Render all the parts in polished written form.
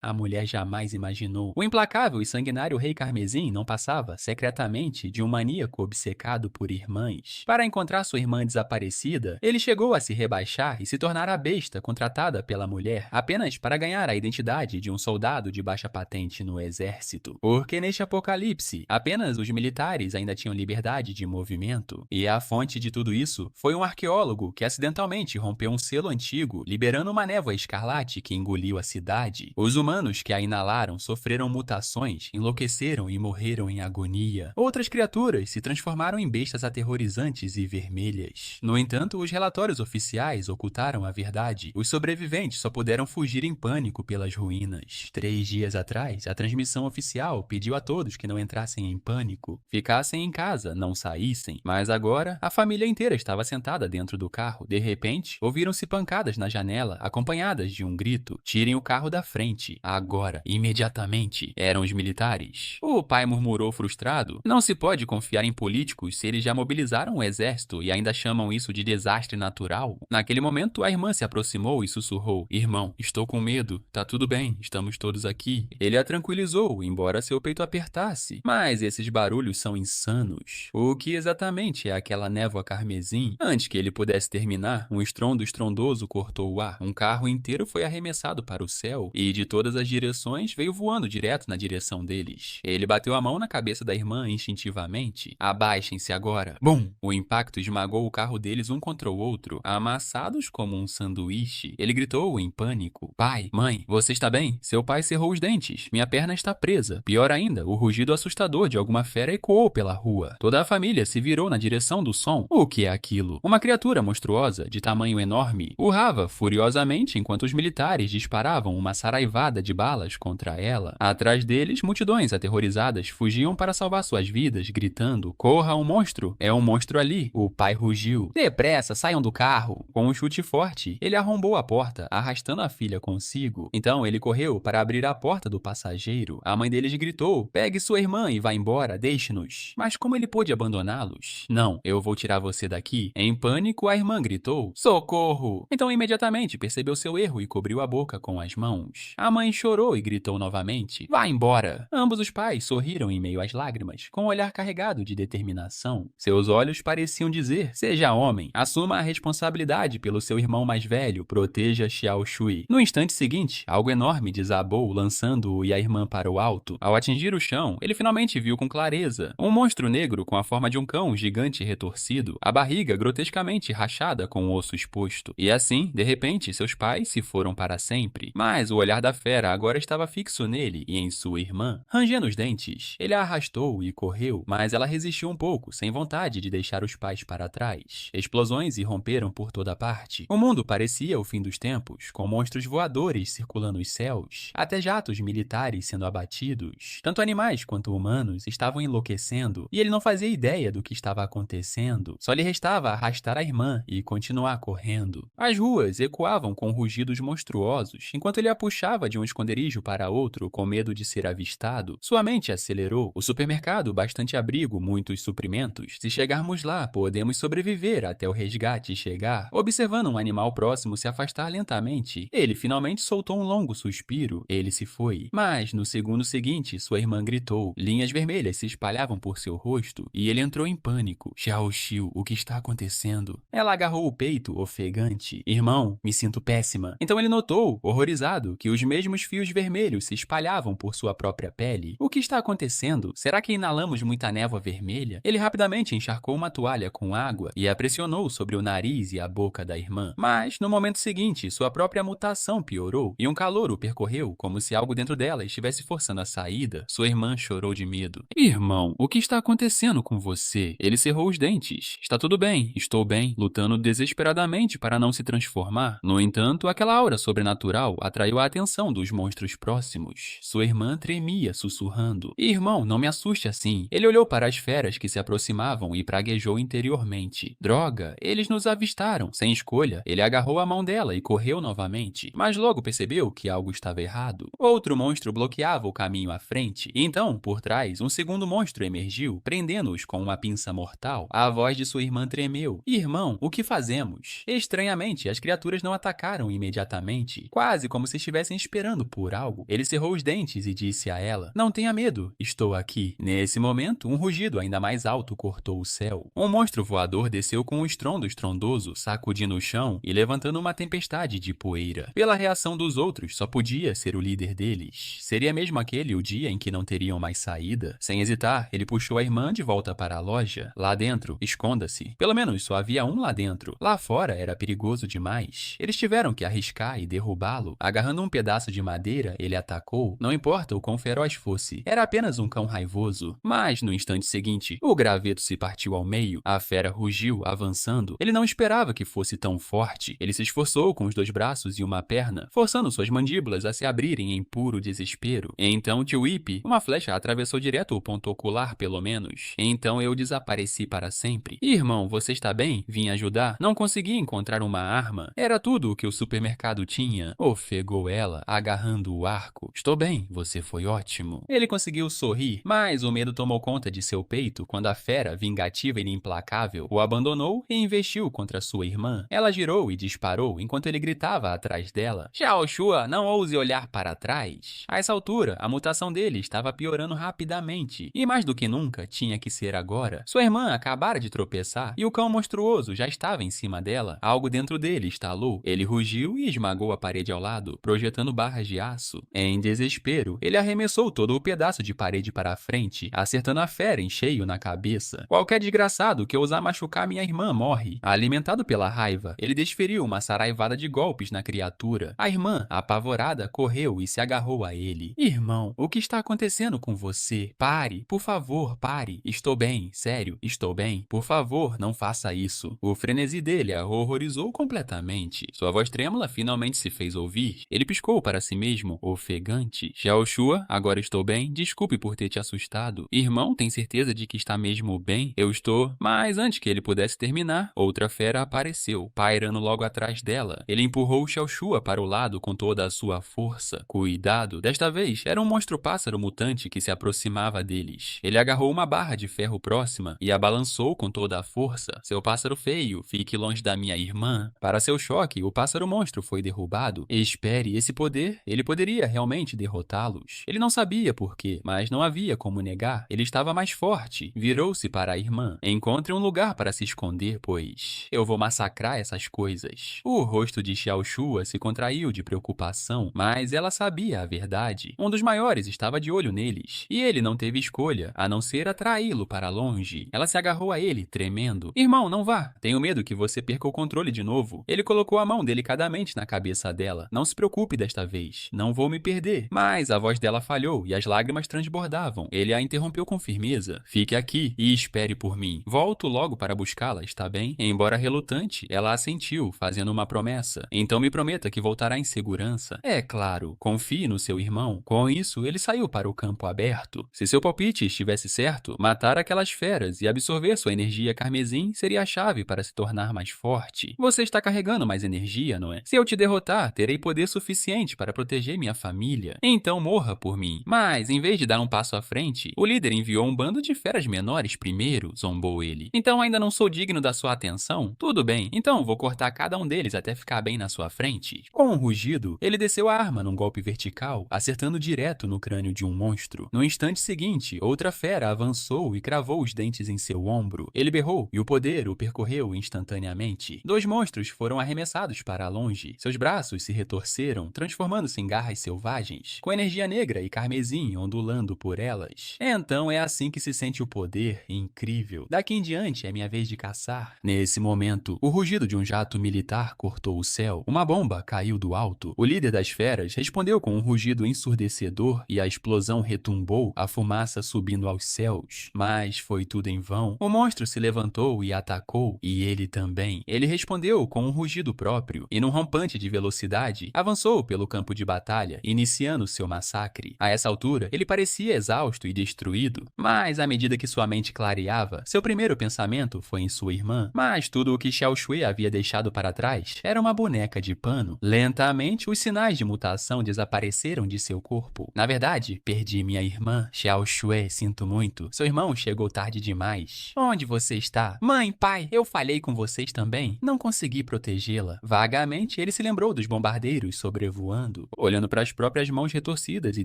a mulher jamais imaginou. O implacável e sanguinário Rei Carmesim não passava, secretamente, de um maníaco obcecado por irmãs. Para encontrar sua irmã desaparecida, ele chegou a se rebaixar e se tornar a besta contratada pela mulher apenas para ganhar a identidade de um soldado de baixa patente no exército. Porque neste apocalipse, apenas os militares ainda tinham liberdade de movimento. E a fonte de tudo isso foi um arqueólogo que acidentalmente rompeu um selo antigo, liberando uma névoa escarlate que engoliu a cidade. Os humanos que a inalaram sofreram mutações, enlouqueceram e morreram em agonia. Outras criaturas se transformaram em bestas aterrorizantes e vermelhas. No entanto, os relatórios oficiais ocultaram a verdade. Os sobreviventes só puderam fugir em pânico pelas ruínas. 3 dias atrás, a transmissão oficial pediu a todos que não entrassem em pânico, ficassem em casa, não saíssem. Mas agora, a família inteira estava sentada dentro do carro. De repente, ouviram-se pancadas na janela, acompanhadas de um grito: "Tirem o carro da frente, agora, imediatamente." Eram os militares. O pai murmurou frustrado: "Não se pode confiar em políticos se eles já mobilizaram o exército e ainda chamam isso de desastre natural." Naquele momento, a irmã se aproximou e sussurrou: "Irmão, estou com medo. Tá tudo bem, estamos todos aqui." Ele a tranquilizou, embora seu peito apertasse. Mas esses barulhos são insanos. O que exatamente é aquela névoa carmesim? Antes que ele pudesse terminar, um estrondo estrondoso cortou o ar. Um carro inteiro foi arremessado para o céu e, de todas as direções, veio voando direto na direção deles. Ele bateu a mão na cabeça da irmã instintivamente. "Abaixem-se agora." Bum! O impacto esmagou o carro deles um contra o outro, amassados como um sanduíche. Ele gritou em pânico: "Pai, mãe, você está bem? Seu pai cerrou os dentes. Minha perna está presa." Pior ainda, o rugido assustador de alguma fera ecoou pela rua. Toda a família se virou na direção do som. O que é aquilo? Uma criatura monstruosa, de tamanho enorme, urrava furiosamente enquanto os militares disparavam uma saraivada de balas contra ela. Atrás deles, multidões aterrorizadas fugiam para salvar suas vidas, gritando: "Corra, um monstro! É um monstro ali!" O pai rugiu: "Depressa, saiam do carro!" Com um chute forte, ele arrombou a porta, arrastando a filha consigo. Então ele correu para abrir a porta do passageiro. A mãe deles gritou: "Pegue sua irmã e vá embora, deixe-nos." Mas como ele pôde abandoná-los? "Não, eu vou tirar você daqui." Em pânico, a irmã gritou: "Socorro!" Então imediatamente percebeu seu erro e cobriu a boca com as mãos. A mãe chorou e gritou novamente: "Vá embora!" Ambos os pais sorriram em meio às lágrimas, com um olhar carregado de determinação. Seus olhos pareciam dizer: "Seja homem, assuma a responsabilidade pelo seu irmão mais velho, proteja Xiao Shui." No instante seguinte, algo enorme desabou, lançando-o e a irmã para o alto. Ao atingir o chão, ele finalmente viu com clareza um monstro negro com a forma de um cão gigante retorcido, a barriga grotescamente rachada com o osso exposto. E assim, de repente, seus pais se foram para sempre. Mas o olhar da fera agora estava fixo nele e em sua irmã. Rangendo os dentes, ele a arrastou e correu, mas ela resistiu um pouco, sem vontade de deixar os pais para trás. Explosões irromperam por toda parte. O mundo parecia o fim dos tempos, com monstros voadores circulando os céus, até jatos militares sendo abatidos. Tanto animais quanto humanos estavam enlouquecendo, e ele não fazia ideia do que estava acontecendo. Só lhe restava arrastar a irmã e continuar correndo. As ruas ecoavam com rugidos monstruosos, enquanto ele a puxava de um esconderijo para outro com medo de ser avistado. Sua mente acelerou. O supermercado, bastante abrigo, muitos suprimentos. Se chegarmos lá, podemos sobreviver até o resgate chegar. Observando um animal próximo se afastar lentamente, ele finalmente soltou um longo suspiro. Ele se foi. Mas, no segundo seguinte, sua irmã gritou. Linhas vermelhas se espalhavam por seu rosto, e ele entrou em pânico. "Xiao Xiu, o que está acontecendo?" Ela agarrou o peito, ofegante. "Irmão, me sinto péssima." Então ele notou, horrorizado, que os mesmos fios vermelhos se espalhavam por sua própria pele. "O que está acontecendo? Será que inalamos muita névoa vermelha?" Ele rapidamente encharcou uma toalha com água e a pressionou sobre o nariz e a boca da irmã. Mas, no momento seguinte, sua própria mutação piorou e um calor o percorreu, como se algo dentro dela estivesse forçando a saída. Sua irmã chorou de medo. "Irmão, o que está acontecendo com você?" Ele cerrou os dentes. "Está tudo bem, estou bem," lutando desesperadamente para não se transformar. No entanto, aquela aura sobrenatural atraiu a atenção dos monstros próximos. Sua irmã tremia, sussurrando: "Irmão, não me assuste assim." Ele olhou para as feras que se aproximavam e praguejou interiormente. "Droga, eles nos avistaram." Sem escolha, ele agarrou a mão dela e correu novamente, mas logo percebeu que algo estava errado. Outro monstro bloqueava o caminho à frente, e então, por trás, um segundo monstro emergiu, prendendo-os com uma pinça mortal. A voz de sua irmã tremeu. "Irmão, o que fazemos?" Estranhamente, as criaturas não atacaram imediatamente, quase como se estivessem esperando esperando por algo. Ele cerrou os dentes e disse a ela: "Não tenha medo, estou aqui." Nesse momento, um rugido ainda mais alto cortou o céu. Um monstro voador desceu com um estrondo estrondoso, sacudindo o chão e levantando uma tempestade de poeira. Pela reação dos outros, só podia ser o líder deles. Seria mesmo aquele o dia em que não teriam mais saída? Sem hesitar, ele puxou a irmã de volta para a loja. Lá dentro, esconda-se. Pelo menos só havia um lá dentro. Lá fora era perigoso demais. Eles tiveram que arriscar e derrubá-lo. Agarrando um pedaço de madeira, ele atacou. Não importa o quão feroz fosse, era apenas um cão raivoso. Mas, no instante seguinte, o graveto se partiu ao meio. A fera rugiu, avançando. Ele não esperava que fosse tão forte. Ele se esforçou com os 2 braços e uma perna, forçando suas mandíbulas a se abrirem em puro desespero. Então, tio Ip, uma flecha atravessou direto o ponto ocular, pelo menos. Então eu desapareci para sempre. Irmão, você está bem? Vim ajudar. Não consegui encontrar uma arma. Era tudo o que o supermercado tinha. Ofegou ela, agarrando o arco. Estou bem, você foi ótimo. Ele conseguiu sorrir, mas o medo tomou conta de seu peito quando a fera, vingativa e implacável, o abandonou e investiu contra sua irmã. Ela girou e disparou enquanto ele gritava atrás dela: "Xiao Shua, não ouse olhar para trás." A essa altura, a mutação dele estava piorando rapidamente, e mais do que nunca tinha que ser agora. Sua irmã acabara de tropeçar e o cão monstruoso já estava em cima dela. Algo dentro dele estalou. Ele rugiu e esmagou a parede ao lado, projetando barras de aço. Em desespero, ele arremessou todo o pedaço de parede para a frente, acertando a fera em cheio na cabeça. Qualquer desgraçado que ousar machucar minha irmã morre. Alimentado pela raiva, ele desferiu uma saraivada de golpes na criatura. A irmã, apavorada, correu e se agarrou a ele. "Irmão, o que está acontecendo com você? Pare, por favor, pare. Estou bem, sério, estou bem. Por favor, não faça isso." O frenesi dele a horrorizou completamente. Sua voz trêmula finalmente se fez ouvir. Ele piscou para si mesmo, ofegante. "Xiao Shua, agora estou bem. Desculpe por ter te assustado." "Irmão, tem certeza de que está mesmo bem?" "Eu estou." Mas antes que ele pudesse terminar, outra fera apareceu, pairando logo atrás dela. Ele empurrou Xiao Shua para o lado com toda a sua força. Cuidado, desta vez era um monstro-pássaro mutante que se aproximava deles. Ele agarrou uma barra de ferro próxima e a balançou com toda a força. "Seu pássaro feio, fique longe da minha irmã." Para seu choque, o pássaro-monstro foi derrubado. Espere, esse poder, ele poderia realmente derrotá-los. Ele não sabia por quê, mas não havia como negar. Ele estava mais forte. Virou-se para a irmã. "Encontre um lugar para se esconder, pois eu vou massacrar essas coisas." O rosto de Xiao Shua se contraiu de preocupação, mas ela sabia a verdade. Um dos maiores estava de olho neles, e ele não teve escolha, a não ser atraí-lo para longe. Ela se agarrou a ele, tremendo. "Irmão, não vá. Tenho medo que você perca o controle de novo." Ele colocou a mão delicadamente na cabeça dela. "Não se preocupe desta vez. Não vou me perder." Mas a voz dela falhou e as lágrimas transbordavam. Ele a interrompeu com firmeza. "Fique aqui e espere por mim. Volto logo para buscá-la, está bem?" Embora relutante, ela assentiu, fazendo uma promessa. "Então me prometa que voltará em segurança." "É claro. Confie no seu irmão." Com isso, ele saiu para o campo aberto. Se seu palpite estivesse certo, matar aquelas feras e absorver sua energia carmesim seria a chave para se tornar mais forte. "Você está carregando mais energia, não é? Se eu te derrotar, terei poder suficiente para proteger minha família. Então morra por mim." Mas, em vez de dar um passo à frente, o líder enviou um bando de feras menores primeiro, zombou ele. "Então ainda não sou digno da sua atenção? Tudo bem, então vou cortar cada um deles até ficar bem na sua frente." Com um rugido, ele desceu a arma num golpe vertical, acertando direto no crânio de um monstro. No instante seguinte, outra fera avançou e cravou os dentes em seu ombro. Ele berrou e o poder o percorreu instantaneamente. 2 monstros foram arremessados para longe. Seus braços se retorceram, transformando-se em garras selvagens, com energia negra e carmesim ondulando por elas. Então é assim que se sente o poder incrível. Daqui em diante é minha vez de caçar. Nesse momento, o rugido de um jato militar cortou o céu. Uma bomba caiu do alto. O líder das feras respondeu com um rugido ensurdecedor e a explosão retumbou, a fumaça subindo aos céus. Mas foi tudo em vão. O monstro se levantou e atacou, e ele também. Ele respondeu com um rugido próprio e, num rompante de velocidade, avançou pelo campo de batalha, iniciando seu massacre. A essa altura, ele parecia exausto e destruído, mas à medida que sua mente clareava, seu primeiro pensamento foi em sua irmã. Mas tudo o que Xiao Shui havia deixado para trás era uma boneca de pano. Lentamente, os sinais de mutação desapareceram de seu corpo. "Na verdade, perdi minha irmã, Xiao Shui, sinto muito. Seu irmão chegou tarde demais." "Onde você está?" "Mãe, pai, eu falhei com vocês também. Não consegui protegê-la." Vagamente, ele se lembrou dos bombardeiros sobrevoando. segundo, olhando para as próprias mãos retorcidas e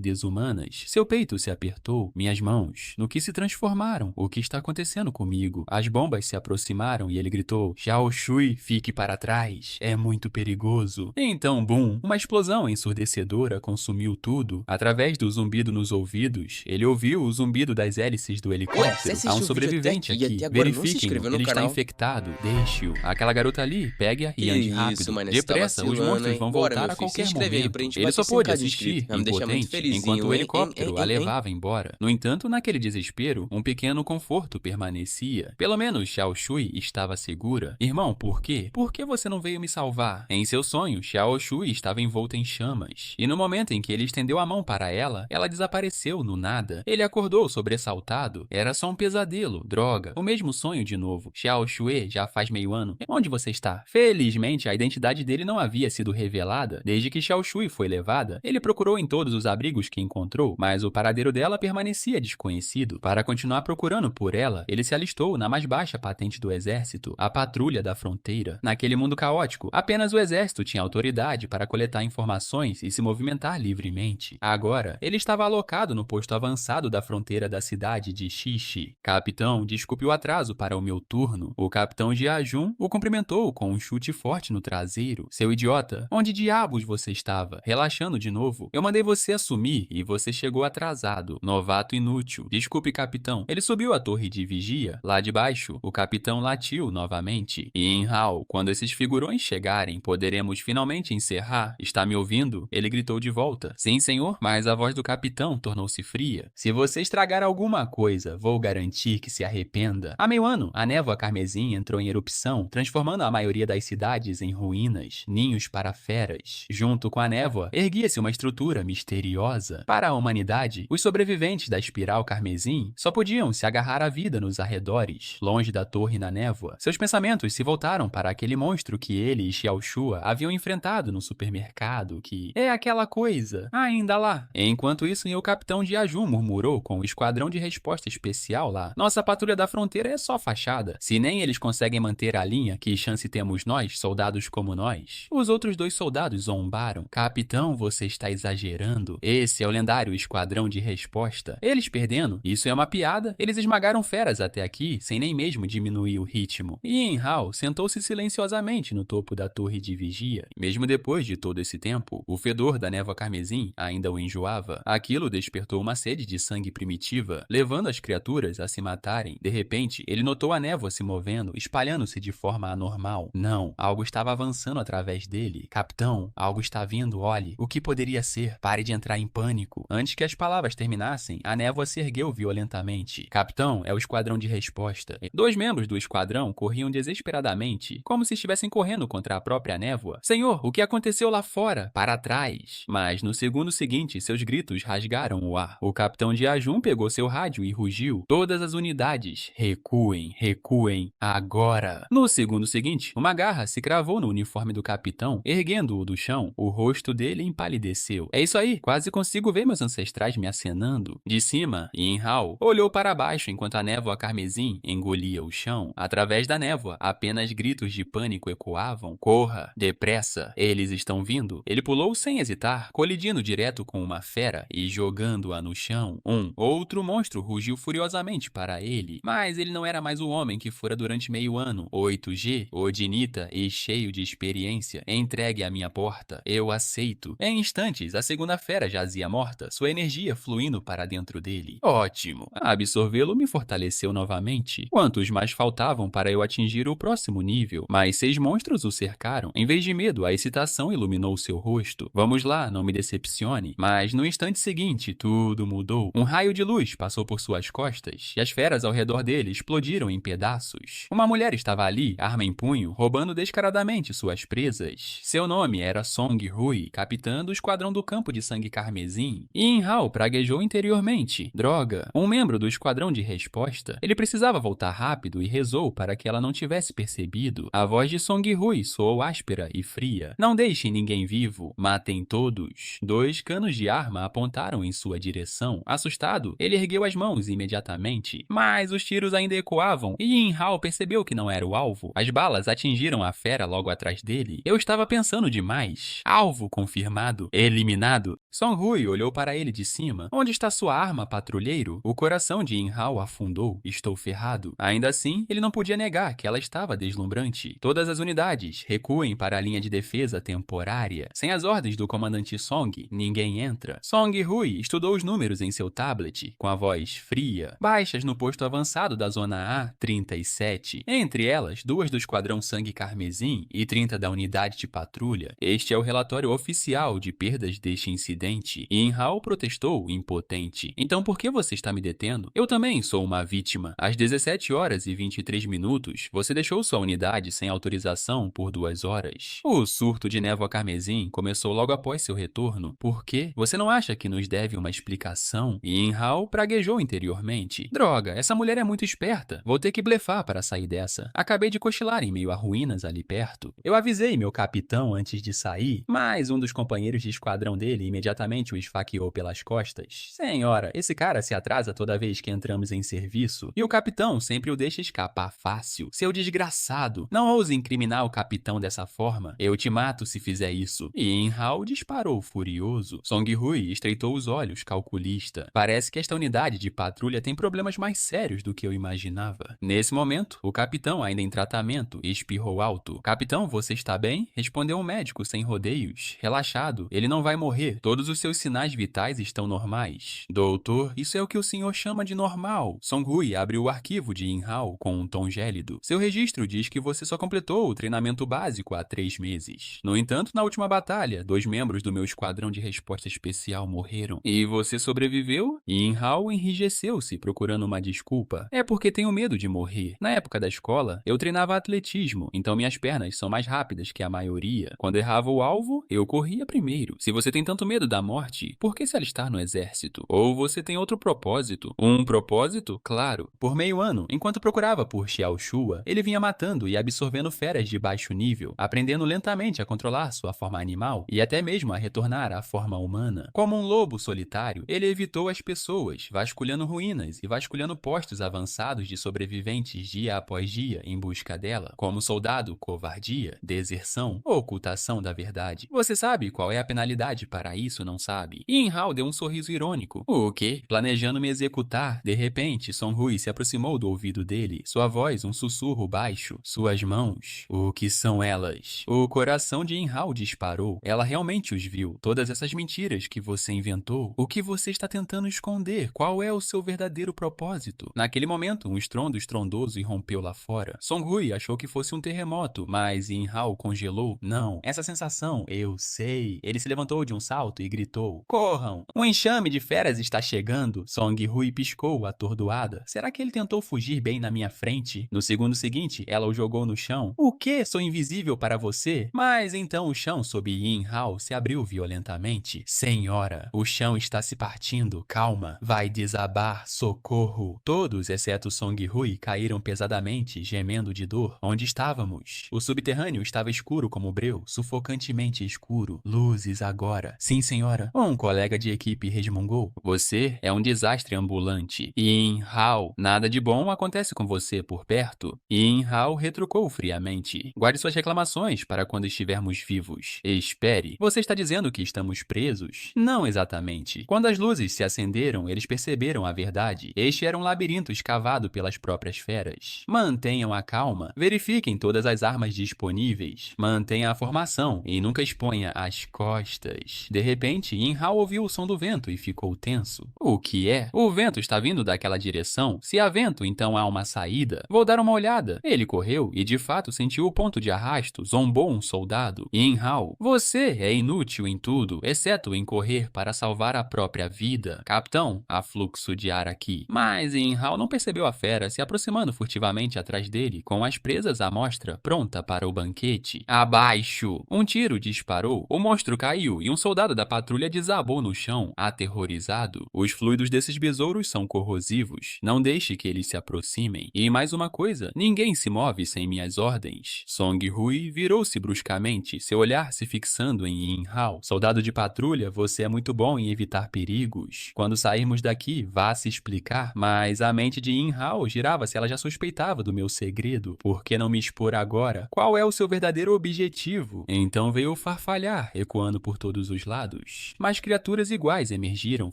desumanas. Seu peito se apertou. Minhas mãos, no que se transformaram? O que está acontecendo comigo? As bombas se aproximaram e ele gritou: Xiao Shui, fique para trás. É muito perigoso. Então, bum, uma explosão ensurdecedora consumiu tudo. Através do zumbido nos ouvidos, ele ouviu o zumbido das hélices do helicóptero. Há um sobrevivente aqui. Verifiquem-no. Ele está infectado. Deixe-o. Aquela garota ali, pegue-a e ande rápido. Depressa, os monstros vão voltar a qualquer momento. Ele só pôde assistir, impotente, enquanto o helicóptero a levava embora. No entanto, naquele desespero, um pequeno conforto permanecia. Pelo menos Xiao Shui estava segura. Irmão, por quê? Por que você não veio me salvar? Em seu sonho, Xiao Shui estava envolta em chamas. E no momento em que ele estendeu a mão para ela desapareceu no nada. Ele acordou sobressaltado. Era só um pesadelo. Droga. O mesmo sonho de novo. Xiao Shui já faz meio ano. Onde você está? Felizmente, a identidade dele não havia sido revelada. Desde que Xiao Shui foi levada, ele procurou em todos os abrigos que encontrou, mas o paradeiro dela permanecia desconhecido. Para continuar procurando por ela, ele se alistou na mais baixa patente do exército, a Patrulha da Fronteira. Naquele mundo caótico, apenas o exército tinha autoridade para coletar informações e se movimentar livremente. Agora, ele estava alocado no posto avançado da fronteira da cidade de Xixi. Capitão, desculpe o atraso para o meu turno. O capitão Jiajun o cumprimentou com um chute forte no traseiro. Seu idiota, onde diabos você estava? Relaxando de novo. Eu mandei você assumir e você chegou atrasado. Novato inútil. Desculpe, capitão. Ele subiu a torre de vigia. Lá de baixo, o capitão latiu novamente. Yin Hao, quando esses figurões chegarem, poderemos finalmente encerrar? Está me ouvindo? Ele gritou de volta. Sim, senhor, mas a voz do capitão tornou-se fria. Se você estragar alguma coisa, vou garantir que se arrependa. Há meio ano, a névoa carmesim entrou em erupção, transformando a maioria das cidades em ruínas, ninhos para feras. Junto com a névoa, erguia-se uma estrutura misteriosa. Para a humanidade, os sobreviventes da espiral carmesim só podiam se agarrar à vida nos arredores, longe da torre na névoa. Seus pensamentos se voltaram para aquele monstro que ele e Xiao Shua haviam enfrentado no supermercado, que é aquela coisa, ainda lá. Enquanto isso, o capitão Jiajun murmurou com o esquadrão de resposta especial lá. Nossa patrulha da fronteira é só fachada. Se nem eles conseguem manter a linha, que chance temos nós, soldados como nós? Os outros dois soldados zombaram. Capitão, você está exagerando. Esse é o lendário esquadrão de resposta. Eles perdendo? Isso é uma piada? Eles esmagaram feras até aqui, sem nem mesmo diminuir o ritmo. Yin Hao sentou-se silenciosamente no topo da torre de vigia. Mesmo depois de todo esse tempo, o fedor da névoa carmesim ainda o enjoava. Aquilo despertou uma sede de sangue primitiva, levando as criaturas a se matarem. De repente, ele notou a névoa se movendo, espalhando-se de forma anormal. Não, algo estava avançando através dele. Capitão, algo está vindo, olhe. O que poderia ser? Pare de entrar em pânico. Antes que as palavras terminassem, a névoa se ergueu violentamente. Capitão, é o esquadrão de resposta. Dois membros do esquadrão corriam desesperadamente, como se estivessem correndo contra a própria névoa. Senhor, o que aconteceu lá fora? Para trás. Mas no segundo seguinte, seus gritos rasgaram o ar. O capitão Jiajun pegou seu rádio e rugiu. Todas as unidades, recuem, recuem, agora. No segundo seguinte, uma garra se cravou no uniforme do capitão, erguendo-o do chão. O rosto dele empalideceu. É isso aí, quase consigo ver meus ancestrais me acenando. De cima, Yin Hao olhou para baixo enquanto a névoa carmesim engolia o chão. Através da névoa, apenas gritos de pânico ecoavam. Corra, depressa, eles estão vindo. Ele pulou sem hesitar, colidindo direto com uma fera e jogando-a no chão. Outro monstro rugiu furiosamente para ele, mas ele não era mais o homem que fora durante meio ano. 8G, Odinita e cheio de experiência. Entregue à minha porta. Eu aceito. Em instantes, a segunda fera jazia morta, sua energia fluindo para dentro dele. Ótimo. Absorvê-lo me fortaleceu novamente. Quantos mais faltavam para eu atingir o próximo nível? Mas 6 monstros o cercaram. Em vez de medo, a excitação iluminou seu rosto. Vamos lá, não me decepcione. Mas no instante seguinte, tudo mudou. Um raio de luz passou por suas costas e as feras ao redor dele explodiram em pedaços. Uma mulher estava ali, arma em punho, roubando descaradamente suas presas. Seu nome era Song Hui, capitã do esquadrão do campo de sangue carmesim. Yin Hao praguejou interiormente. Droga, um membro do esquadrão de resposta. Ele precisava voltar rápido e rezou para que ela não tivesse percebido. A voz de Song Hui soou áspera e fria. Não deixem ninguém vivo. Matem todos. 2 canos de arma apontaram em sua direção. Assustado, ele ergueu as mãos imediatamente. Mas os tiros ainda ecoavam e Yin Hao percebeu que não era o alvo. As balas atingiram a fera logo atrás dele. Eu estava pensando demais. Alvo com confirmado, eliminado. Song Hui olhou para ele de cima. Onde está sua arma, patrulheiro? O coração de Yin Hao afundou. Estou ferrado. Ainda assim, ele não podia negar que ela estava deslumbrante. Todas as unidades recuem para a linha de defesa temporária. Sem as ordens do comandante Song, ninguém entra. Song Hui estudou os números em seu tablet, com a voz fria. Baixas no posto avançado da Zona A, 37. Entre elas, 2 do Esquadrão Sangue Carmesim e 30 da unidade de patrulha. Este é o relatório oficial de perdas deste incidente. Yin Hao protestou, impotente. Então por que você está me detendo? Eu também sou uma vítima. Às 17 horas e 23 minutos, você deixou sua unidade sem autorização por 2 horas. O surto de névoa carmesim começou logo após seu retorno. Por quê? Você não acha que nos deve uma explicação? Yin Hao praguejou interiormente. Droga, essa mulher é muito esperta. Vou ter que blefar para sair dessa. Acabei de cochilar em meio a ruínas ali perto. Eu avisei meu capitão antes de sair, mas um dos companheiros de esquadrão dele imediatamente o esfaqueou pelas costas. Senhora, esse cara se atrasa toda vez que entramos em serviço e o capitão sempre o deixa escapar fácil. Seu desgraçado, não ouse incriminar o capitão dessa forma. Eu te mato se fizer isso. E Yin Hao disparou furioso. Song Hui estreitou os olhos, calculista. Parece que esta unidade de patrulha tem problemas mais sérios do que eu imaginava. Nesse momento, o capitão, ainda em tratamento, espirrou alto. Capitão, você está bem? Respondeu um médico sem rodeios. Relaxado, ele não vai morrer. Todos os seus sinais vitais estão normais. Doutor, isso é o que o senhor chama de normal. Song Hui abriu o arquivo de Yin Hao com um tom gélido. Seu registro diz que você só completou o treinamento básico há 3 meses. No entanto, na última batalha, 2 membros do meu esquadrão de resposta especial morreram. E você sobreviveu? Yin Hao enrijeceu-se, procurando uma desculpa. É porque tenho medo de morrer. Na época da escola, eu treinava atletismo, então minhas pernas são mais rápidas que a maioria. Quando errava o alvo, eu corria primeiro. Se você tem tanto medo da morte, por que se alistar no exército? Ou você tem outro propósito? Um propósito? Claro. Por meio ano, enquanto procurava por Xiao Shua, ele vinha matando e absorvendo feras de baixo nível, aprendendo lentamente a controlar sua forma animal e até mesmo a retornar à forma humana. Como um lobo solitário, ele evitou as pessoas, vasculhando ruínas e vasculhando postos avançados de sobreviventes dia após dia em busca dela, como soldado, covardia, deserção, ocultação da verdade. Você sabe qual é a penalidade para isso, não sabe? Yin Hao deu um sorriso irônico. O quê? Planejando me executar. De repente, Song Hui se aproximou do ouvido dele, sua voz um sussurro baixo. Suas mãos. O que são elas? O coração de Yin Hao disparou. Ela realmente os viu. Todas essas mentiras que você inventou. O que você está tentando esconder? Qual é o seu verdadeiro propósito? Naquele momento, um estrondo estrondoso irrompeu lá fora. Song Hui achou que fosse um terremoto, mas Yin Hao congelou. Não, essa sensação, eu sei. Ele se levantou de um salto e gritou: corram! Um enxame de feras está chegando. Song Hui piscou, atordoada. Será que ele tentou fugir bem na minha frente? No segundo seguinte, ela o jogou no chão. O quê? Sou invisível para você? Mas então o chão sob Yin Hao se abriu violentamente. Senhora, o chão está se partindo. Calma. Vai desabar. Socorro. Todos, exceto Song Hui, caíram pesadamente, gemendo de dor. Onde estávamos? O subterrâneo estava escuro como breu, sufocantemente escuro. Luzes agora. Sim, senhora. Um colega de equipe resmungou. Você é um desastre ambulante. Yin Hao, nada de bom acontece com você por perto. Yin Hao retrucou friamente. Guarde suas reclamações para quando estivermos vivos. Espere. Você está dizendo que estamos presos? Não exatamente. Quando as luzes se acenderam, eles perceberam a verdade. Este era um labirinto escavado pelas próprias feras. Mantenham a calma. Verifiquem todas as armas disponíveis. Mantenha a formação e nunca exponha as costas. De repente, Yin Hao ouviu o som do vento e ficou tenso. O que é? O vento está vindo daquela direção. Se há vento, então há uma saída. Vou dar uma olhada. Ele correu e de fato sentiu o ponto de arrasto. Zombou um soldado. Yin Hao, você é inútil em tudo, exceto em correr para salvar a própria vida. Capitão, há fluxo de ar aqui. Mas Yin Hao não percebeu a fera se aproximando furtivamente atrás dele, com as presas à mostra, pronta para o banquete. Abaixo! Um tiro disparou. O monstro caiu e um soldado da patrulha desabou no chão, aterrorizado. Os fluidos desses besouros são corrosivos. Não deixe que eles se aproximem. E mais uma coisa, ninguém se move sem minhas ordens. Song Hui virou-se bruscamente, seu olhar se fixando em Yin Hao. Soldado de patrulha, você é muito bom em evitar perigos. Quando sairmos daqui, vá se explicar. Mas a mente de Yin Hao girava se ela já suspeitava do meu segredo. Por que não me expor agora? Qual é o seu verdadeiro objetivo? Então veio farfalhar, ecoando por todos os lados. Mas criaturas iguais emergiram,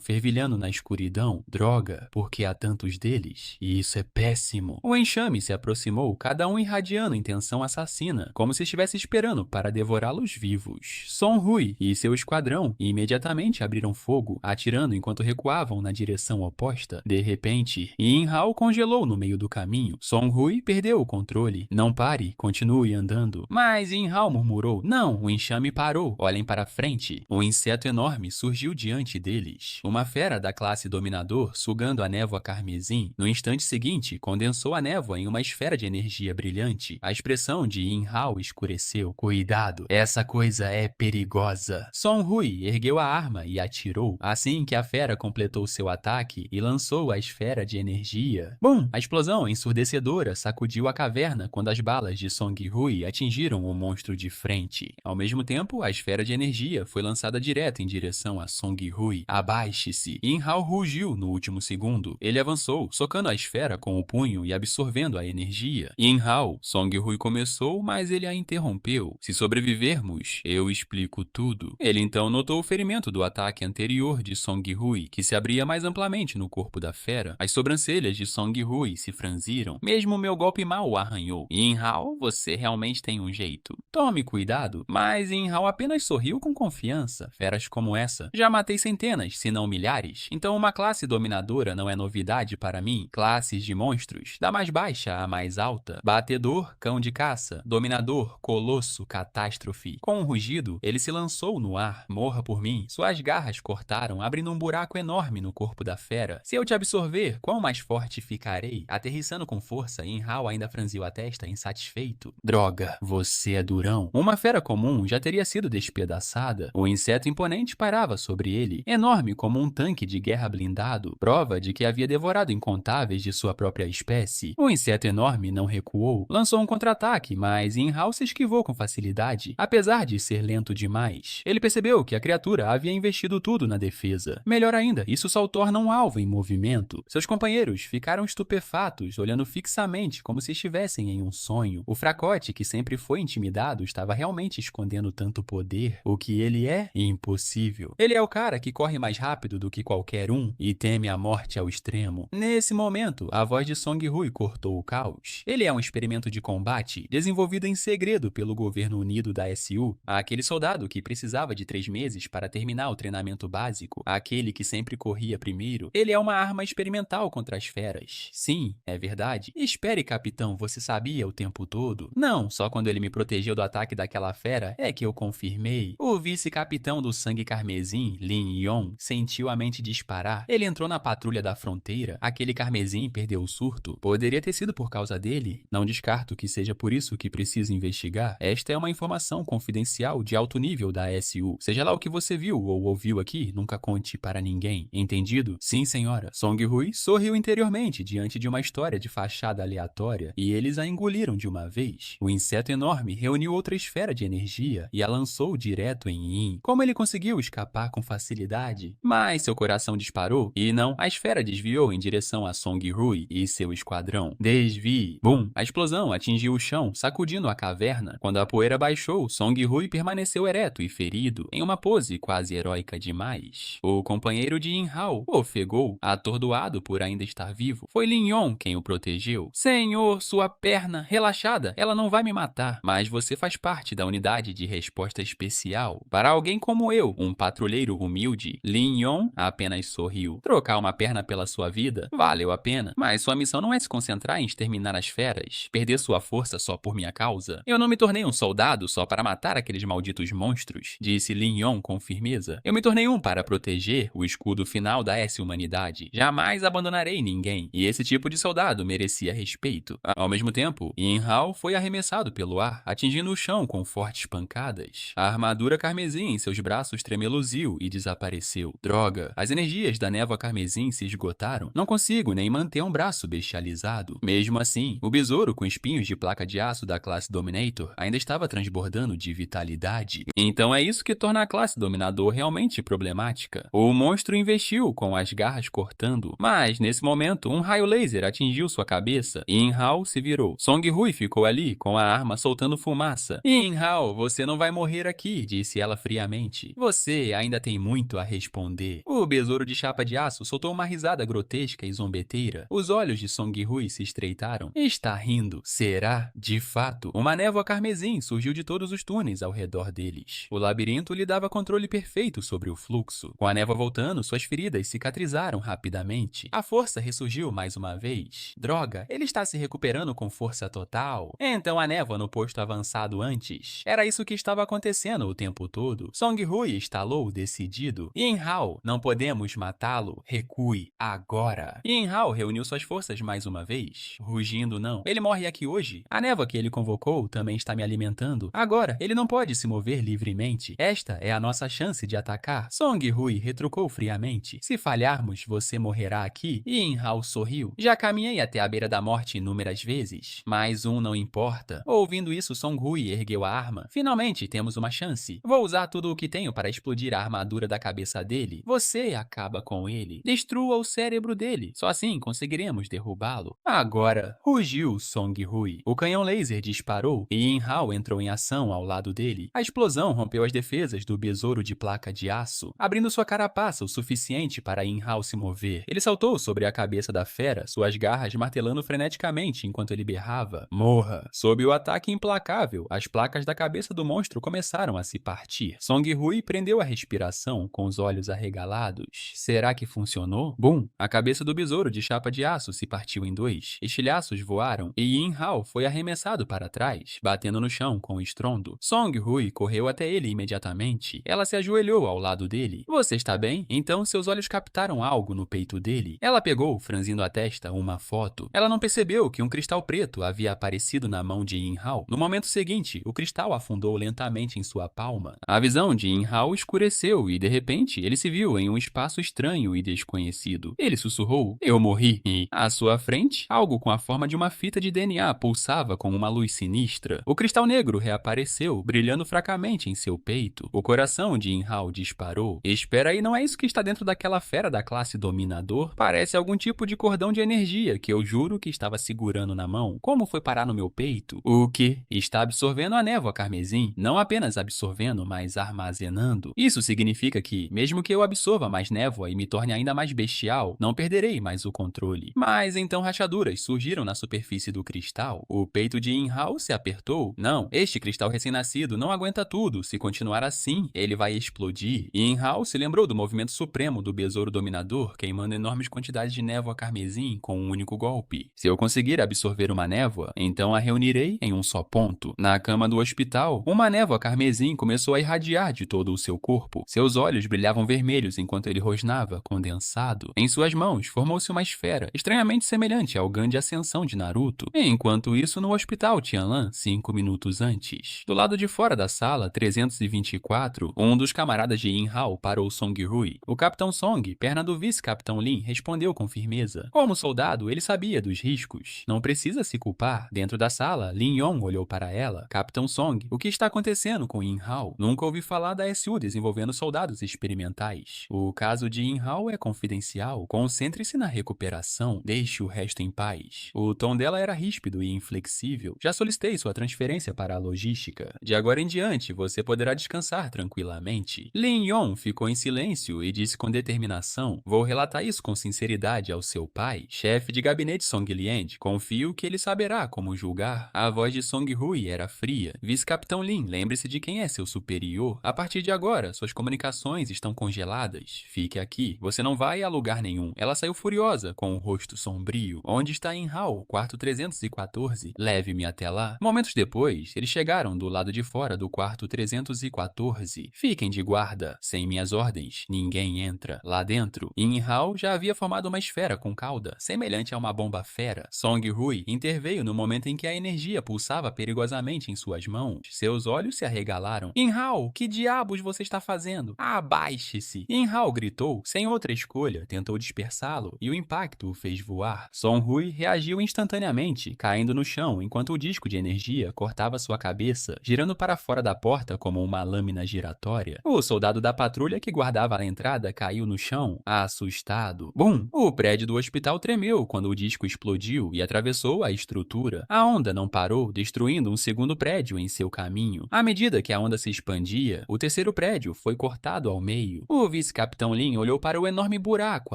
fervilhando na escuridão. Droga, porque há tantos deles. E isso é péssimo. O enxame se aproximou, cada um irradiando intenção assassina, como se estivesse esperando para devorá-los vivos. Song Hui e seu esquadrão imediatamente abriram fogo, atirando enquanto recuavam na direção oposta. De repente, Yin Hao congelou no meio do caminho. Song Hui perdeu o controle. Não pare, continue andando. Mas Yin Hao murmurou: não, o enxame parou. Olhem para frente. Um inseto enorme surgiu diante deles. Uma fera da classe dominador sugando a névoa carmesim. No instante seguinte, condensou a névoa em uma esfera de energia brilhante. A expressão de Yin Hao escureceu. Cuidado, essa coisa é perigosa. Song Hui ergueu a arma e atirou. Assim que a fera completou seu ataque e lançou a esfera de energia. Bum! A explosão ensurdecedora sacudiu a caverna quando as balas de Song Hui atingiram o monstro de frente. Ao mesmo tempo, a esfera de energia foi lançada direto em direção a Song Hui. Abaixe-se! Yin Hao rugiu no último segundo. Ele avançou, socando a esfera com o punho e absorvendo a energia. Yin Hao, Song Hui começou, mas ele a interrompeu. Se sobrevivermos, eu explico tudo. Ele então notou o ferimento do ataque anterior de Song Hui, que se abria mais amplamente no corpo da fera. As sobrancelhas de Song Hui se franziram. Mesmo meu golpe mal o arranhou. Yin Hao, você realmente tem um jeito. Tome cuidado. Mas Yin Hao apenas sorriu com confiança. Feras como essa, já matei centenas, se não milhares. Então uma classe dominadora não é novidade para mim. Classes de monstros, da mais baixa à mais alta. Batedor, cão de caça. Dominador, colosso, catástrofe. Com um rugido, ele se lançou no ar. Morra por mim. Suas garras cortaram, abrindo um buraco enorme no corpo da fera. Se eu te absorver, quão mais forte ficarei? Aterrissando com força, Yin Hao ainda franziu a testa, insatisfeito. Droga, você é durão. Uma fera comum já teria sido despedaçada. O inseto imponente pairava sobre ele, enorme como um tanque de guerra blindado, prova de que havia devorado incontáveis de sua própria espécie. O inseto enorme não recuou, lançou um contra-ataque, mas Yin Hao se esquivou com facilidade, apesar de ser lento demais. Ele percebeu que a criatura havia investido tudo na defesa. Melhor ainda, isso só o torna um alvo em movimento. Seus companheiros ficaram estupefatos, olhando fixamente como se estivessem em um sonho. O fracote, que sempre foi intimidado, estava realmente escondendo tanto poder. O que ele é? Impossível. Ele é o cara que corre mais rápido do que qualquer um e teme a morte ao extremo. Nesse momento, a voz de Song Hui cortou o caos. Ele é um experimento de combate desenvolvido em segredo pelo governo unido da SU. Aquele soldado que precisava de 3 meses para terminar o treinamento básico. Aquele que sempre corria primeiro. Ele é uma arma experimental contra as feras. Sim, é verdade. Espere, capitão, você sabia o tempo todo? Não, só quando ele me protegeu do ataque daquela fera é que eu confirmei. O vice-capitão do sangue carmesim, Lin Yong, sentiu a mente disparar. Ele entrou na patrulha da fronteira. Aquele carmesim perdeu o surto. Poderia ter sido por causa dele. Não descarto que seja por isso que preciso investigar. Esta é uma informação confidencial de alto nível da SU. Seja lá o que você viu ou ouviu aqui, nunca conte para ninguém. Entendido? Sim, senhora. Song Hui sorriu interiormente diante de uma história de fachada aleatória e eles a engoliram de uma vez. O inseto enorme reuniu outra esfera de energia e a lançou direto em Yin. Como ele conseguiu escapar com facilidade? Mas seu coração disparou e não, a esfera desviou em direção a Song Hui e seu esquadrão. Desvie! Bum! A explosão atingiu o chão, sacudindo a caverna. Quando a poeira baixou, Song Hui permaneceu ereto e ferido, em uma pose quase heróica demais. O companheiro de Yin Hao ofegou, atordoado por ainda estar vivo. Foi Lin Yong quem o protegeu. Senhor, sua perna, relaxada, ela não vai me matar, mas você faz parte da unidade de resposta especial. Para alguém como eu, um patrulheiro humilde, Lin Yong apenas sorriu. Trocar uma perna pela sua vida valeu a pena, mas sua missão não é se concentrar em exterminar as feras, perder sua força só por minha causa. Eu não me tornei um soldado só para matar aqueles malditos monstros, disse Lin Yong com firmeza. Eu me tornei um para proteger o escudo final da S-Humanidade. Jamais abandonarei ninguém, e esse tipo de soldado merecia respeito. Ao mesmo tempo, Yin Hao foi arremessado pelo ar, atingindo o chão com fortes pancadas. A armadura carmesim em seus braços aço estremeluziu e desapareceu. Droga, as energias da névoa carmesim se esgotaram. Não consigo nem manter um braço bestializado. Mesmo assim, o besouro com espinhos de placa de aço da classe Dominator ainda estava transbordando de vitalidade. Então é isso que torna a classe Dominador realmente problemática. O monstro investiu com as garras cortando, mas nesse momento um raio laser atingiu sua cabeça e Inhao se virou. Song Hui ficou ali com a arma soltando fumaça. Inhao, você não vai morrer aqui, disse ela friamente. Você ainda tem muito a responder. O besouro de chapa de aço soltou uma risada grotesca e zombeteira. Os olhos de Song Hui se estreitaram. Está rindo. Será? De fato, uma névoa carmesim surgiu de todos os túneis ao redor deles. O labirinto lhe dava controle perfeito sobre o fluxo. Com a névoa voltando, suas feridas cicatrizaram rapidamente. A força ressurgiu mais uma vez. Droga, ele está se recuperando com força total. Então a névoa no posto avançado antes. Era isso que estava acontecendo o tempo todo. Song Hui estalou decidido. Inhao, não podemos matá-lo. Recue agora. Inhao reuniu suas forças mais uma vez. Rugindo não. Ele morre aqui hoje. A névoa que ele convocou também está me alimentando. Agora, ele não pode se mover livremente. Esta é a nossa chance de atacar. Song Hui retrucou friamente. Se falharmos, você morrerá aqui. E Inhao sorriu. Já caminhei até a beira da morte inúmeras vezes. Mais um não importa. Ouvindo isso, Song Hui ergueu a arma. Finalmente temos uma chance. Vou usar tudo o que tenho para explodir a armadura da cabeça dele. Você acaba com ele. Destrua o cérebro dele. Só assim conseguiremos derrubá-lo. Agora, rugiu Song Hui. O canhão laser disparou e Inhao entrou em ação ao lado dele. A explosão rompeu as defesas do besouro de placa de aço, abrindo sua carapaça o suficiente para Inhao se mover. Ele saltou sobre a cabeça da fera, suas garras martelando freneticamente enquanto ele berrava. Morra! Sob o ataque implacável, as placas da cabeça do monstro começaram a se partir. Song Hui prendeu a respiração com os olhos arregalados. Será que funcionou? Bum! A cabeça do besouro de chapa de aço se partiu em dois. Estilhaços voaram e Inhao foi arremessado para trás, batendo no chão com estrondo. Song Hui correu até ele imediatamente. Ela se ajoelhou ao lado dele. Você está bem? Então seus olhos captaram algo no peito dele. Ela pegou, franzindo a testa, uma foto. Ela não percebeu que um cristal preto havia aparecido na mão de Inhao. No momento seguinte, o cristal afundou lentamente em sua palma. A visão de Inhao escureceu e, de repente, ele se viu em um espaço estranho e desconhecido. Ele sussurrou, eu morri. E, à sua frente, algo com a forma de uma fita de DNA pulsava com uma luz sinistra. O cristal negro reapareceu, brilhando fracamente em seu peito. O coração de Inhao disparou. Espera aí, não é isso que está dentro daquela fera da classe Dominador? Parece algum tipo de cordão de energia que eu juro que estava segurando na mão. Como foi parar no meu peito? O que? Está absorvendo a névoa carmesim. Não apenas absorvendo, mas armazenando. Isso significa que, mesmo que eu absorva mais névoa e me torne ainda mais bestial, não perderei mais o controle. Mas então rachaduras surgiram na superfície do cristal. O peito de Inhao se apertou. Não, este cristal recém-nascido não aguenta tudo. Se continuar assim, ele vai explodir. E Inhao se lembrou do movimento supremo do besouro dominador, queimando enormes quantidades de névoa carmesim com um único golpe. Se eu conseguir absorver uma névoa, então a reunirei em um só ponto. Na cama do hospital, uma névoa carmesim começou a irradiar de todo o seu corpo. Seus olhos brilhavam vermelhos enquanto ele rosnava, condensado. Em suas mãos, formou-se uma esfera, estranhamente semelhante ao Gan de Ascensão de Naruto. Enquanto isso, no hospital Tianlan, 5 minutos antes. Do lado de fora da sala 324, um dos camaradas de Inhao parou Song Hui. O Capitão Song, perna do vice-capitão Lin, respondeu com firmeza. Como soldado, ele sabia dos riscos. Não precisa se culpar. Dentro da sala, Lin Yong olhou para ela. Capitão Song, o que está acontecendo com Inhao? Nunca ouvi falar da SU desenvolvendo soldados experimentais. O caso de Inhao é confidencial. Concentre-se na recuperação. Deixe o resto em paz. O tom dela era ríspido e inflexível. Já solicitei sua transferência para a logística. De agora em diante, você poderá descansar tranquilamente. Lin Yong ficou em silêncio e disse com determinação, vou relatar isso com sinceridade ao seu pai, chefe de gabinete Song Liand. Confio que ele saberá como julgar. A voz de Song Hui era fria. Vice-capitão Lin, lembre-se de quem é seu superior. A partir de agora, suas comunicações estão congeladas. Fique aqui. Você não vai a lugar nenhum. Ela saiu furiosa, com o rosto sombrio. Onde está Inhao? Quarto 314. Leve-me até lá. Momentos depois, eles chegaram do lado de fora do quarto 314. Fiquem de guarda. Sem minhas ordens, ninguém entra. Lá dentro, Inhao já havia formado uma esfera com cauda, semelhante a uma bomba fera. Song Hui interveio no momento em que a energia pulsava perigosamente em suas mãos. Seus olhos se arregalaram. Inhao, que diabos diabos você está fazendo? Abaixe-se! Yin-Hao gritou, sem outra escolha, tentou dispersá-lo, e o impacto o fez voar. Song-Hui reagiu instantaneamente, caindo no chão enquanto o disco de energia cortava sua cabeça, girando para fora da porta como uma lâmina giratória. O soldado da patrulha que guardava a entrada caiu no chão, assustado. Bum! O prédio do hospital tremeu quando o disco explodiu e atravessou a estrutura. A onda não parou, destruindo um segundo prédio em seu caminho. À medida que a onda se expandia, o terceiro prédio foi cortado ao meio. O vice-capitão Lin olhou para o enorme buraco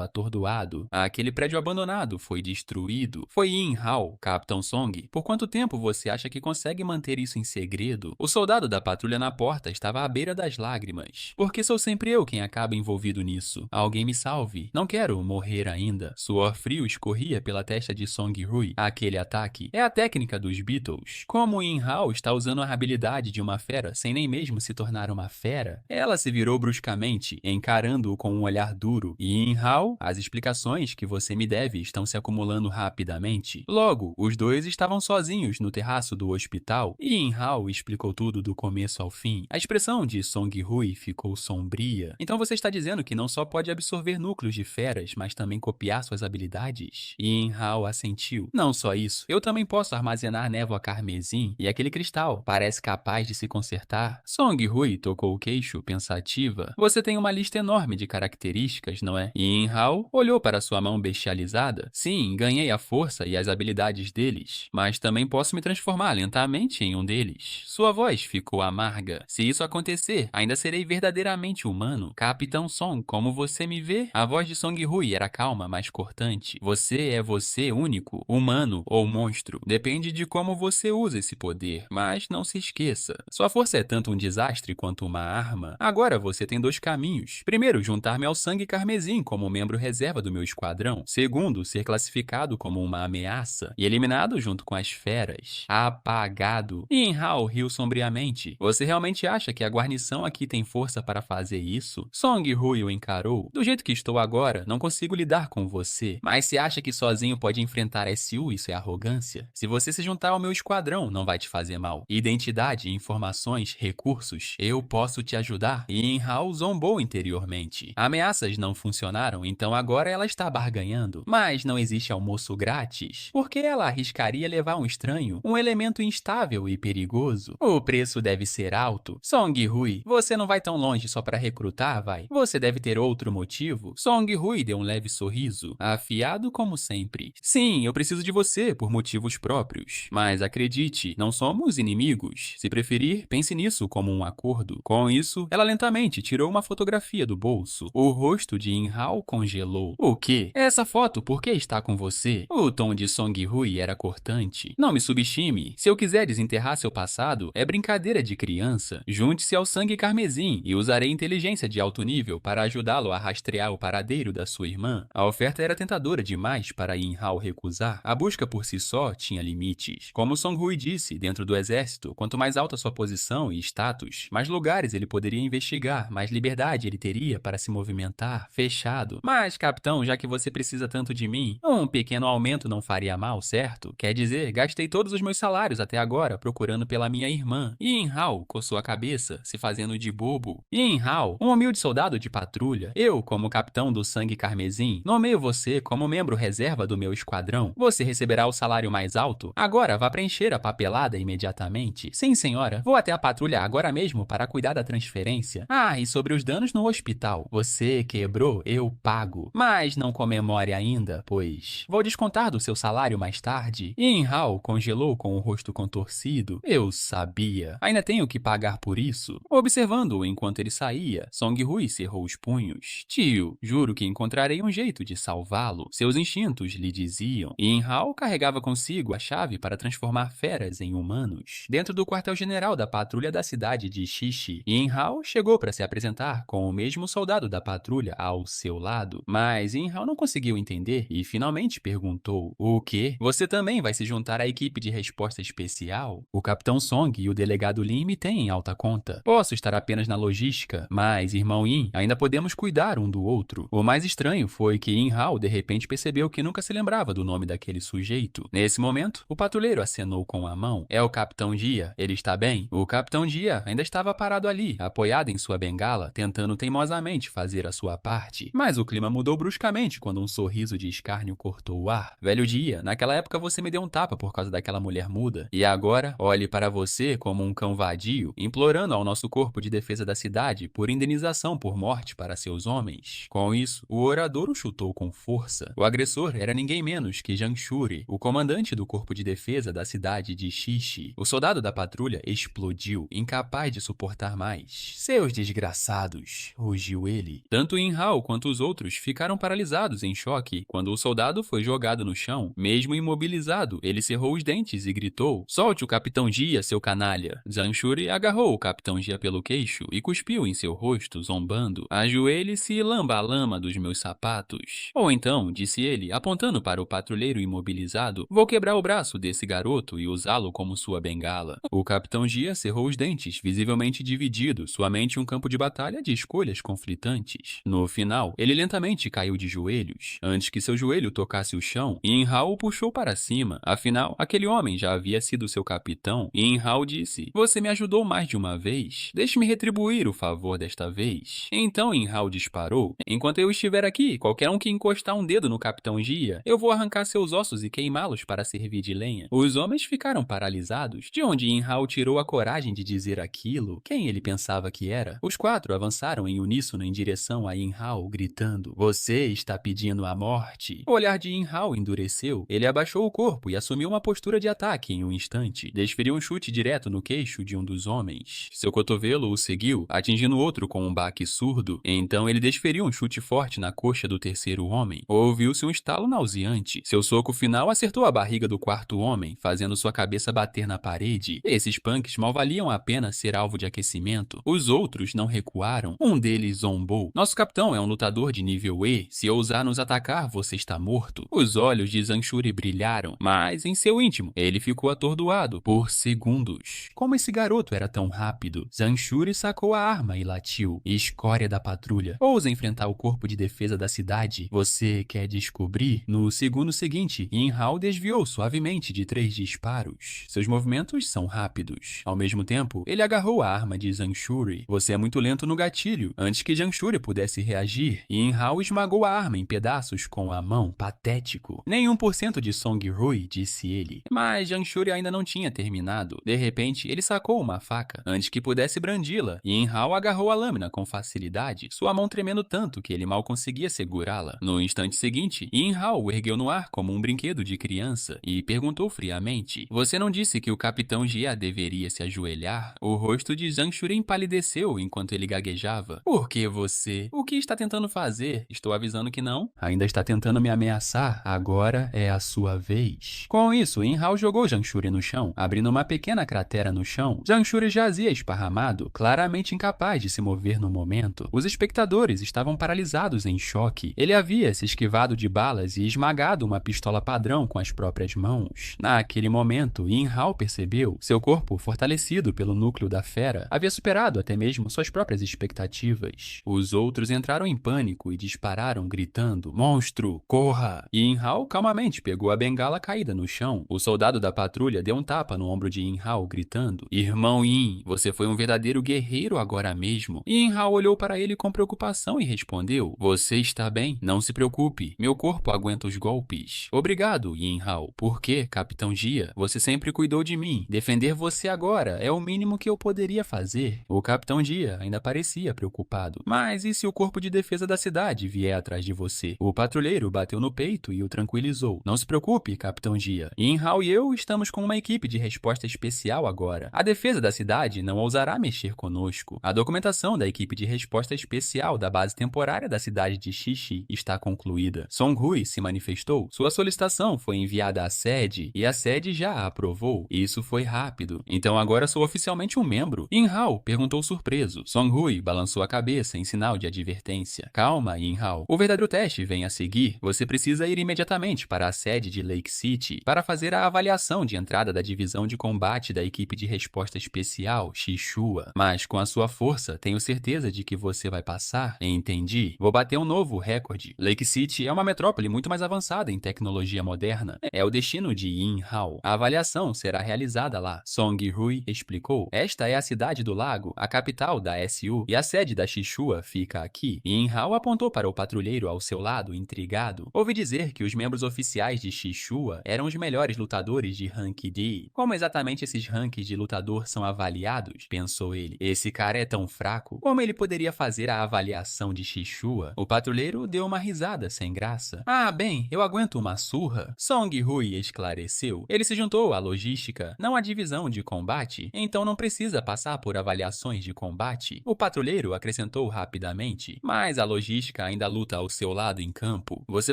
atordoado. Aquele prédio abandonado foi destruído. Foi Yin-Hao, Capitão Song. Por quanto tempo você acha que consegue manter isso em segredo? O soldado da patrulha na porta estava à beira das lágrimas. Porque sou sempre eu quem acaba envolvido nisso. Alguém me salve. Não quero morrer ainda. Suor frio escorria pela testa de Song-Hui. Aquele ataque é a técnica dos Beatles. Como Yin-Hao está usando a habilidade de uma fera sem nem mesmo se tornar uma fera, ela se virou bruscamente, encarando-o com um olhar duro. E Yin-Hao, as explicações que você me deve estão se acumulando rapidamente. Logo, os dois estavam sozinhos no terraço do hospital e Yin-Hao explicou tudo do começo ao fim. A expressão de Song-Hui ficou sombria. Então você está dizendo que não só pode absorver núcleos de feras, mas também copiar suas habilidades? Yin-Hao assentiu. Não só isso, eu também posso armazenar névoa carmesim e aquele cristal parece capaz de se consertar. Song-Hui tocou o queixo, pensativa. Você tem uma lista enorme de características, não é? Yin-Hao olhou para sua mão bestializada. Sim, ganhei a força e as habilidades deles, mas também posso me transformar lentamente em um deles. Sua voz ficou amarga. Se isso acontecer, ainda serei verdadeiramente humano. Capitão Song, como você me vê? A voz de Song-Hui era calma, mas cortante. Você é você único, humano ou monstro. Depende de como você usa esse poder, mas não se esqueça. Sua força é tanto um desastre quanto uma arma. Agora você tem dois caminhos. Primeiro, juntar-me ao Sangue Carmesim como membro reserva do meu esquadrão. Segundo, ser classificado como uma ameaça e eliminado junto com as feras. Apagado. Yin-Hao riu sombriamente. Você realmente acha que a guarnição aqui tem força para fazer isso? Song-Hui o encarou. Do jeito que estou agora, não consigo lidar com você. Mas se acha que sozinho pode enfrentar SU, isso é arrogância. Se você se juntar ao meu esquadrão, não vai te fazer mal. Identidade, informações, recursos, eu posso te ajudar. Yin-Hao zombou interiormente. Ameaças não funcionaram, então agora ela está barganhando. Mas não existe almoço grátis. Por que ela arriscaria levar um estranho, um elemento instável e perigoso? O preço deve ser alto. Song-Hui, você não vai tão longe só para recrutar, vai? Você deve ter outro motivo? Song-Hui deu um leve sorriso, afiado como sempre. Sim, eu preciso de você por motivos próprios. Mas acredite, não somos inimigos. Se preferir, pense nisso como um acordo. Com isso, ela lentamente tirou uma fotografia do bolso. O rosto de Yin-Hao congelou. O quê? Essa foto por que está com você? O tom de Song-Hui era cortante. Não me subestime. Se eu quiser desenterrar seu passado, é brincadeira de criança. Junte-se ao Sangue Carmesim e usarei inteligência de alto nível para ajudá-lo a rastrear o paradeiro da sua irmã. A oferta era tentadora demais para Yin-Hao recusar. A busca por si só tinha limites. Como Song-Hui disse, dentro do exército, quanto mais alta sua posição e status, mais lugares ele poderia investigar, mais liberdade ele teria para se movimentar. Fechado. Mas, capitão, já que você precisa tanto de mim, um pequeno aumento não faria mal, certo? Quer dizer, gastei todos os meus salários até agora procurando pela minha irmã. Yin-Hao coçou a cabeça, se fazendo de bobo. Yin-Hao, um humilde soldado de patrulha. Eu, como capitão do Sangue Carmesim, nomeio você como membro reserva do meu esquadrão. Você receberá o salário mais alto. Agora vá preencher a papelada imediatamente. Sim, senhora. Vou até a patrulha agora mesmo para cuidar da transferência. Ah, e sobre os danos no hospital. Você quebrou, eu pago. Mas não comemore ainda, pois vou descontar do seu salário mais tarde. Yin-Hao congelou com o rosto contorcido. Eu sabia. Ainda tenho que pagar por isso. Observando-o enquanto ele saía, Song-Hui cerrou os punhos. Tio, juro que encontrarei um jeito de salvá-lo. Seus instintos lhe diziam. Yin-Hao carregava consigo a chave para transformar feras em humanos. Dentro do quartel-general da patrulha da cidade de Xixi, Yin-Hao chegou para se apresentar com o mesmo soldado da patrulha ao seu lado. Mas Yin-Hao não conseguiu entender e finalmente perguntou: o quê? Você também vai se juntar à equipe de resposta especial? O capitão Song e o delegado Lin me têm em alta conta. Posso estar apenas na logística, mas, irmão Yin, ainda podemos cuidar um do outro. O mais estranho foi que Yin-Hao de repente percebeu que nunca se lembrava do nome daquele sujeito. Nesse momento, o patrulheiro acenou com a mão. É o capitão Jia. Ele está bem? O capitão Jia ainda estava parado ali, ali, apoiada em sua bengala, tentando teimosamente fazer a sua parte. Mas o clima mudou bruscamente quando um sorriso de escárnio cortou o ar. Velho dia, naquela época você me deu um tapa por causa daquela mulher muda. E agora, olhe para você como um cão vadio, implorando ao nosso corpo de defesa da cidade por indenização por morte para seus homens. Com isso, o orador o chutou com força. O agressor era ninguém menos que Zhang Shuri, o comandante do corpo de defesa da cidade de Xixi. O soldado da patrulha explodiu, incapaz de suportar mais. Seus desgraçados, rugiu ele. Tanto Yin Hao quanto os outros ficaram paralisados em choque quando o soldado foi jogado no chão. Mesmo imobilizado, ele cerrou os dentes e gritou: "Solte o Capitão Jia, seu canalha!" Zhang Shuri agarrou o Capitão Jia pelo queixo e cuspiu em seu rosto, zombando: "Ajoelhe-se e lamba a lama dos meus sapatos." Ou então, disse ele, apontando para o patrulheiro imobilizado, "vou quebrar o braço desse garoto e usá-lo como sua bengala." O Capitão Jia cerrou os dentes, visivelmente dividido, sua mente um campo de batalha de escolhas conflitantes. No final, ele lentamente caiu de joelhos. Antes que seu joelho tocasse o chão, Yin Hao o puxou para cima. Afinal, aquele homem já havia sido seu capitão. Yin Hao disse: "Você me ajudou mais de uma vez. Deixe-me retribuir o favor desta vez." Então Yin Hao disparou: "Enquanto eu estiver aqui, qualquer um que encostar um dedo no Capitão Jia, eu vou arrancar seus ossos e queimá-los para servir de lenha." Os homens ficaram paralisados. De onde Yin Hao tirou a coragem de dizer aquilo? Quem ele pensava que era? Os quatro avançaram em uníssono em direção a Yin Hao, gritando: "Você está pedindo a morte." O olhar de Yin Hao endureceu. Ele abaixou o corpo e assumiu uma postura de ataque em um instante. Desferiu um chute direto no queixo de um dos homens. Seu cotovelo o seguiu, atingindo o outro com um baque surdo. Então ele desferiu um chute forte na coxa do terceiro homem. Ouviu-se um estalo nauseante. Seu soco final acertou a barriga do quarto homem, fazendo sua cabeça bater na parede. Esses punks mal valiam a pena ser alvo de aquecimento. Os outros não recuaram. Um deles zombou: "Nosso capitão é um lutador de nível E. Se ousar nos atacar, você está morto." Os olhos de Zhang Shuri brilharam, mas em seu íntimo, ele ficou atordoado por segundos. Como esse garoto era tão rápido? Zhang Shuri sacou a arma e latiu: "Escória da patrulha, ousa enfrentar o corpo de defesa da cidade? Você quer descobrir?" No segundo seguinte, Yin Hao desviou suavemente de 3 disparos. Seus movimentos são rápidos. Ao mesmo tempo, ele agarrou a arma de Zhang Shuri. "Você é muito lento no gatilho." Antes que Zhang Shuri pudesse reagir, Yin Hao esmagou a arma em pedaços com a mão. Patético. "Nem 1% de Song Rui", disse ele. Mas Zhang Shuri ainda não tinha terminado. De repente, ele sacou uma faca. Antes que pudesse brandi-la, Yin Hao agarrou a lâmina com facilidade, sua mão tremendo tanto que ele mal conseguia segurá-la. No instante seguinte, Yin Hao o ergueu no ar como um brinquedo de criança e perguntou friamente: "Você não disse que o Capitão Jia deveria se ajoelhar?" O rosto de Zhang Shuri empalideceu enquanto ele gaguejava. "Por que você? O que está tentando fazer? Estou avisando que não." "Ainda está tentando me ameaçar? Agora é a sua vez." Com isso, Yin Hao jogou Zhang Shuri no chão, abrindo uma pequena cratera no chão. Zhang Shuri jazia esparramado, claramente incapaz de se mover no momento. Os espectadores estavam paralisados em choque. Ele havia se esquivado de balas e esmagado uma pistola padrão com as próprias mãos. Naquele momento, Yin Hao percebeu: seu corpo, fortalecido pelo núcleo da fera, havia superado até mesmo suas próprias expectativas. Os outros entraram em pânico e dispararam, gritando: "Monstro, corra!" Yin Hao calmamente pegou a bengala caída no chão. O soldado da patrulha deu um tapa no ombro de Yin Hao, gritando: "Irmão Yin, você foi um verdadeiro guerreiro agora mesmo." Yin Hao olhou para ele com preocupação e respondeu: "Você está bem? Não se preocupe, meu corpo aguenta os golpes." "Obrigado, Yin Hao. Por quê, Capitão Jia? Você sempre cuidou de mim. Defender você agora é o mínimo que eu poderia fazer." O Capitão Jia ainda parecia preocupado. "Mas e se o corpo de defesa da cidade vier atrás de você?" O patrulheiro bateu no peito e o tranquilizou. "Não se preocupe, Capitão Jia. Yin Hao e eu estamos com uma equipe de resposta especial agora. A defesa da cidade não ousará mexer conosco. A documentação da equipe de resposta especial da base temporária da cidade de Xixi está concluída." Song Rui se manifestou. Sua solicitação foi enviada à sede e a sede já a aprovou. Isso foi rápido. "Então agora sou oficialmente um membro?" Yin Hao perguntou surpreso. Song Rui balançou a cabeça em sinal de advertência. "Calma, Yin Hao. O verdadeiro teste vem a seguir. Você precisa ir imediatamente para a sede de Lake City para fazer a avaliação de entrada da divisão de combate da equipe de resposta especial, Xichua. Mas com a sua força, tenho certeza de que você vai passar." "Entendi. Vou bater um novo recorde. Lake City é uma metrópole muito mais avançada em tecnologia moderna. É o destino de Yin Hao. A avaliação será realizada lá." Song Rui explicou: "Esta é a cidade do lago lago, a capital da SU e a sede da Shishua fica aqui. Yin Hao apontou para o patrulheiro ao seu lado, intrigado. Ouvi dizer que os membros oficiais de Shishua eram os melhores lutadores de rank D. Como exatamente esses ranks de lutador são avaliados? Pensou ele. Esse cara é tão fraco. Como ele poderia fazer a avaliação de Shishua? O patrulheiro deu uma risada sem graça. Ah, bem, eu aguento uma surra. Song Hui esclareceu. Ele se juntou à logística, não à divisão de combate, então não precisa passar por avaliações de combate. O patrulheiro acrescentou rapidamente. Mas a logística ainda luta ao seu lado em campo. Você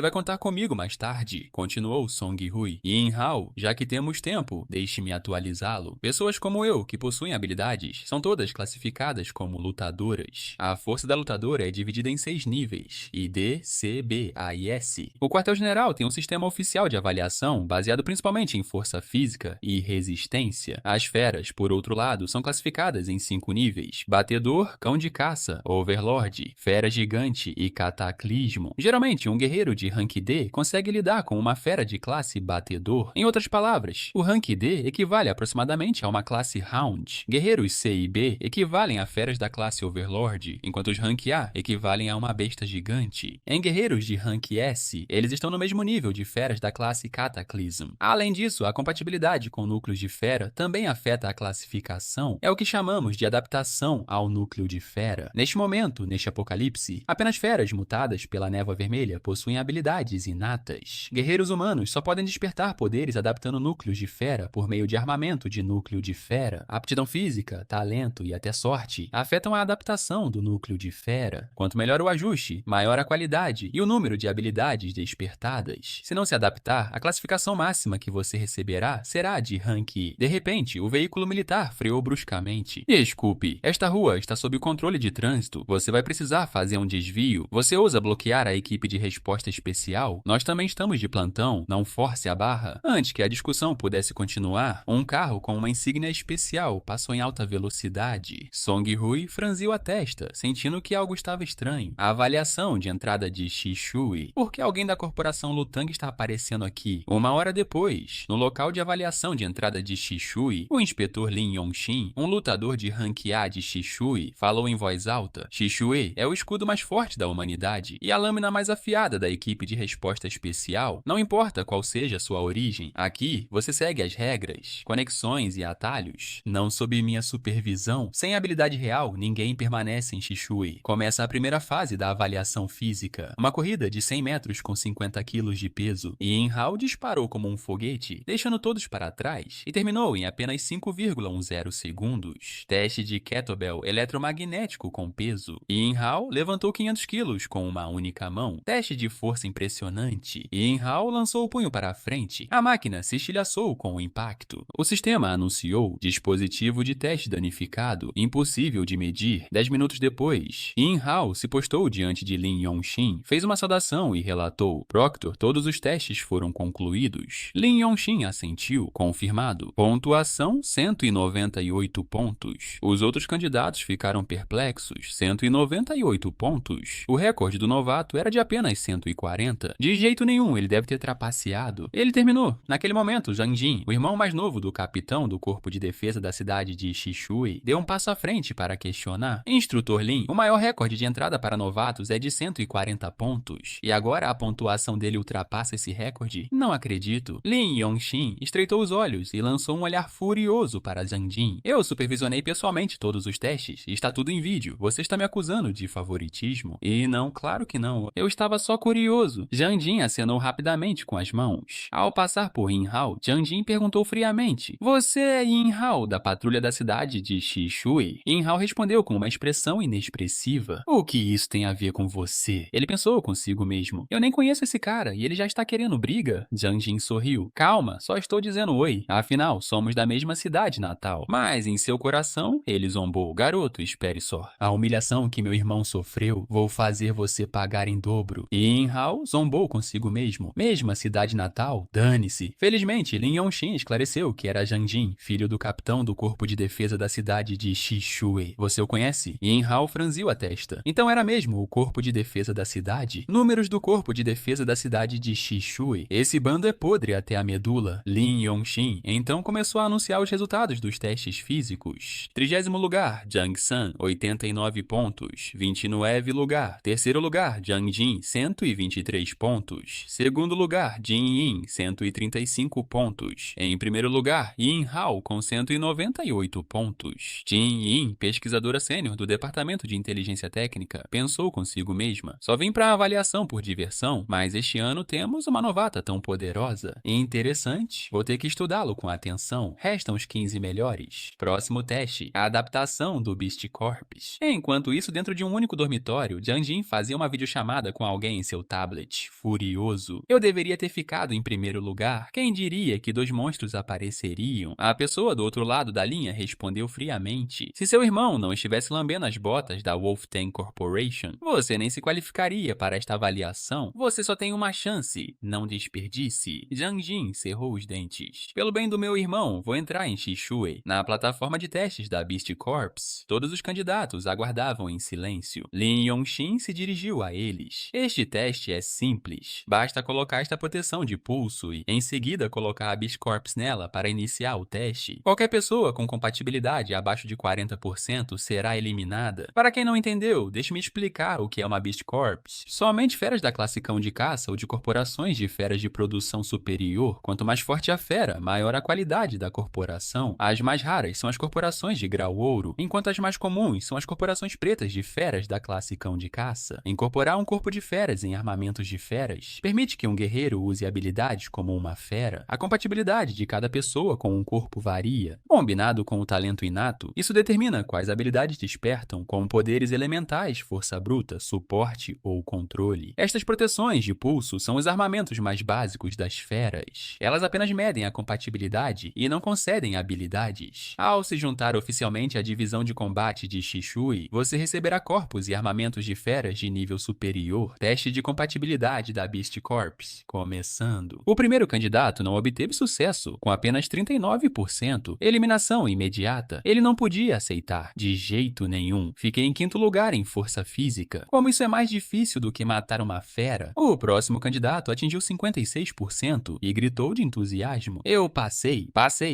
vai contar comigo mais tarde, continuou Song Hui. Yin Hao, já que temos tempo, deixe-me atualizá-lo. Pessoas como eu, que possuem habilidades, são todas classificadas como lutadoras. A força da lutadora é dividida em 6 níveis: ID, C, B, A e S. O quartel-general tem um sistema oficial de avaliação baseado principalmente em força física e resistência. As feras, por outro lado, são classificadas em 5 níveis: batedor, cão de caça, overlord, fera gigante e cataclismo. Geralmente, um guerreiro de rank D consegue lidar com uma fera de classe batedor. Em outras palavras, o rank D equivale aproximadamente a uma classe Hound. Guerreiros C e B equivalem a feras da classe Overlord, enquanto os rank A equivalem a uma besta gigante. Em guerreiros de rank S, eles estão no mesmo nível de feras da classe Cataclysm. Além disso, a compatibilidade com núcleos de fera também afeta a classificação. É o que chamamos de adaptação ao núcleo de fera. Neste momento, neste apocalipse, apenas feras mutadas pela névoa vermelha possuem habilidades inatas. Guerreiros humanos só podem despertar poderes adaptando núcleos de fera por meio de armamento de núcleo de fera. Aptidão física, talento e até sorte afetam a adaptação do núcleo de fera. Quanto melhor o ajuste, maior a qualidade e o número de habilidades despertadas. Se não se adaptar, a classificação máxima que você receberá será de rank I. De repente, o veículo militar freou bruscamente. Desculpe, esta rua está sob controle de trânsito. Você vai precisar fazer um desvio. Você ousa bloquear a equipe de resposta especial? Nós também estamos de plantão. Não force a barra. Antes que a discussão pudesse continuar, um carro com uma insígnia especial passou em alta velocidade. Song Hui franziu a testa, sentindo que algo estava estranho. A avaliação de entrada de Shishui. Por que alguém da corporação Lutang está aparecendo aqui? Uma hora depois, no local de avaliação de entrada de Shishui, o inspetor Lin Yongxin, um lutador de rank A de Shishui, falou em voz alta. Shishui é o escudo mais forte da humanidade e a lâmina mais afiada da equipe de resposta especial. Não importa qual seja sua origem, aqui você segue as regras, conexões e atalhos. Não sob minha supervisão, sem habilidade real, ninguém permanece em Shishui. Começa a primeira fase da avaliação física, uma corrida de 100 metros com 50 quilos de peso. Yin Hao disparou como um foguete, deixando todos para trás, e terminou em apenas 5,10 segundos. Teste de kettlebell eletromagnético com peso. Yin Hao levantou 500 quilos com uma única mão. Teste de força impressionante. Yin Hao lançou o punho para a frente. A máquina se estilhaçou com o impacto. O sistema anunciou dispositivo de teste danificado, impossível de medir. 10 minutos depois, Yin Hao se postou diante de Lin Yongxin, fez uma saudação e relatou: Proctor, todos os testes foram concluídos. Lin Yongxin assentiu, confirmado. Pontuação: 198 pontos. Os outros candidatos ficaram perplexos. 198 pontos. O recorde do novato era de apenas 140. De jeito nenhum, ele deve ter trapaceado. Ele terminou. Naquele momento, Zhang Jin, o irmão mais novo do capitão do corpo de defesa da cidade de Shishui, deu um passo à frente para questionar. Instrutor Lin, o maior recorde de entrada para novatos é de 140 pontos. E agora a pontuação dele ultrapassa esse recorde? Não acredito. Lin Yongxin estreitou os olhos e lançou um olhar furioso para Zhang Jin. Eu supervisionei pessoalmente todos os testes e está tudo em vídeo. Você está me acusando de favoritismo? E não, claro que não. Eu estava só curioso. Zhang Jin acenou rapidamente com as mãos. Ao passar por Yin Hao, Zhang Jin perguntou friamente: Você é Yin Hao, da patrulha da cidade de Shishui? Yin Hao respondeu com uma expressão inexpressiva. O que isso tem a ver com você? Ele pensou consigo mesmo. Eu nem conheço esse cara e ele já está querendo briga? Zhang Jin sorriu. Calma, só estou dizendo oi. Afinal, somos da mesma cidade natal. Mas em seu coração, ele zombou. Garoto, espere só. A humilhação que meu irmão sofreu, vou fazer você pagar em dobro. E Yin Hao zombou consigo mesmo. Mesma cidade natal? Dane-se. Felizmente, Lin Yongxin esclareceu que era Zhang Jin, filho do capitão do corpo de defesa da cidade de Shishui. Você o conhece? Yin Hao franziu a testa. Então era mesmo o corpo de defesa da cidade? Números do corpo de defesa da cidade de Shishui. Esse bando é podre até a medula. Lin Yongxin então começou a anunciar os resultados dos testes físicos. 20º lugar, Jang Sun, 89 pontos. 29º lugar. Terceiro lugar, Jang Jin, 123 pontos. Segundo lugar, Jin Yin, 135 pontos. Em primeiro lugar, Yin Hao, com 198 pontos. Jin Yin, pesquisadora sênior do Departamento de Inteligência Técnica, pensou consigo mesma. Só vim para avaliação por diversão, mas este ano temos uma novata tão poderosa. Interessante, vou ter que estudá-lo com atenção. Restam os 15 melhores. Próximo teste, a adaptação do Beast Corps. Enquanto isso, dentro de um único dormitório, Jang Jin fazia uma videochamada com alguém em seu tablet. Furioso. Eu deveria ter ficado em primeiro lugar. Quem diria que 2 monstros apareceriam? A pessoa do outro lado da linha respondeu friamente. Se seu irmão não estivesse lambendo as botas da Wolf Tank Corporation, você nem se qualificaria para esta avaliação. Você só tem uma chance. Não desperdice. Jang Jin cerrou os dentes. Pelo bem do meu irmão, vou entrar em Shishui. Na plataforma de testes da Beast Corps, todos os candidatos aguardavam em silêncio. Lin Yongxin se dirigiu a eles. Este teste é simples. Basta colocar esta proteção de pulso e, em seguida, colocar a Beast Corps nela para iniciar o teste. Qualquer pessoa com compatibilidade abaixo de 40% será eliminada. Para quem não entendeu, deixe-me explicar o que é uma Beast Corps. Somente feras da classe cão de caça ou de corporações de feras de produção superior. Quanto mais forte a fera, maior a qualidade da corporação. As mais raras são as corporações de grau ouro, enquanto as mais comuns são as corporações pretas de feras da classe cão de caça. Incorporar um corpo de feras em armamentos de feras permite que um guerreiro use habilidades como uma fera. A compatibilidade de cada pessoa com um corpo varia. Combinado com o talento inato, isso determina quais habilidades despertam, como poderes elementais, força bruta, suporte ou controle. Estas proteções de pulso são os armamentos mais básicos das feras. Elas apenas medem a compatibilidade e não concedem habilidades. Ao se juntar oficialmente à divisão de combate de Shishui, você receberá corpos e armamentos de feras de nível superior. Teste de compatibilidade da Beast Corps. Começando. O primeiro candidato não obteve sucesso, com apenas 39%. Eliminação imediata. Ele não podia aceitar, de jeito nenhum. Fiquei em quinto lugar em força física. Como isso é mais difícil do que matar uma fera? O próximo candidato atingiu 56% e gritou de entusiasmo. Eu passei.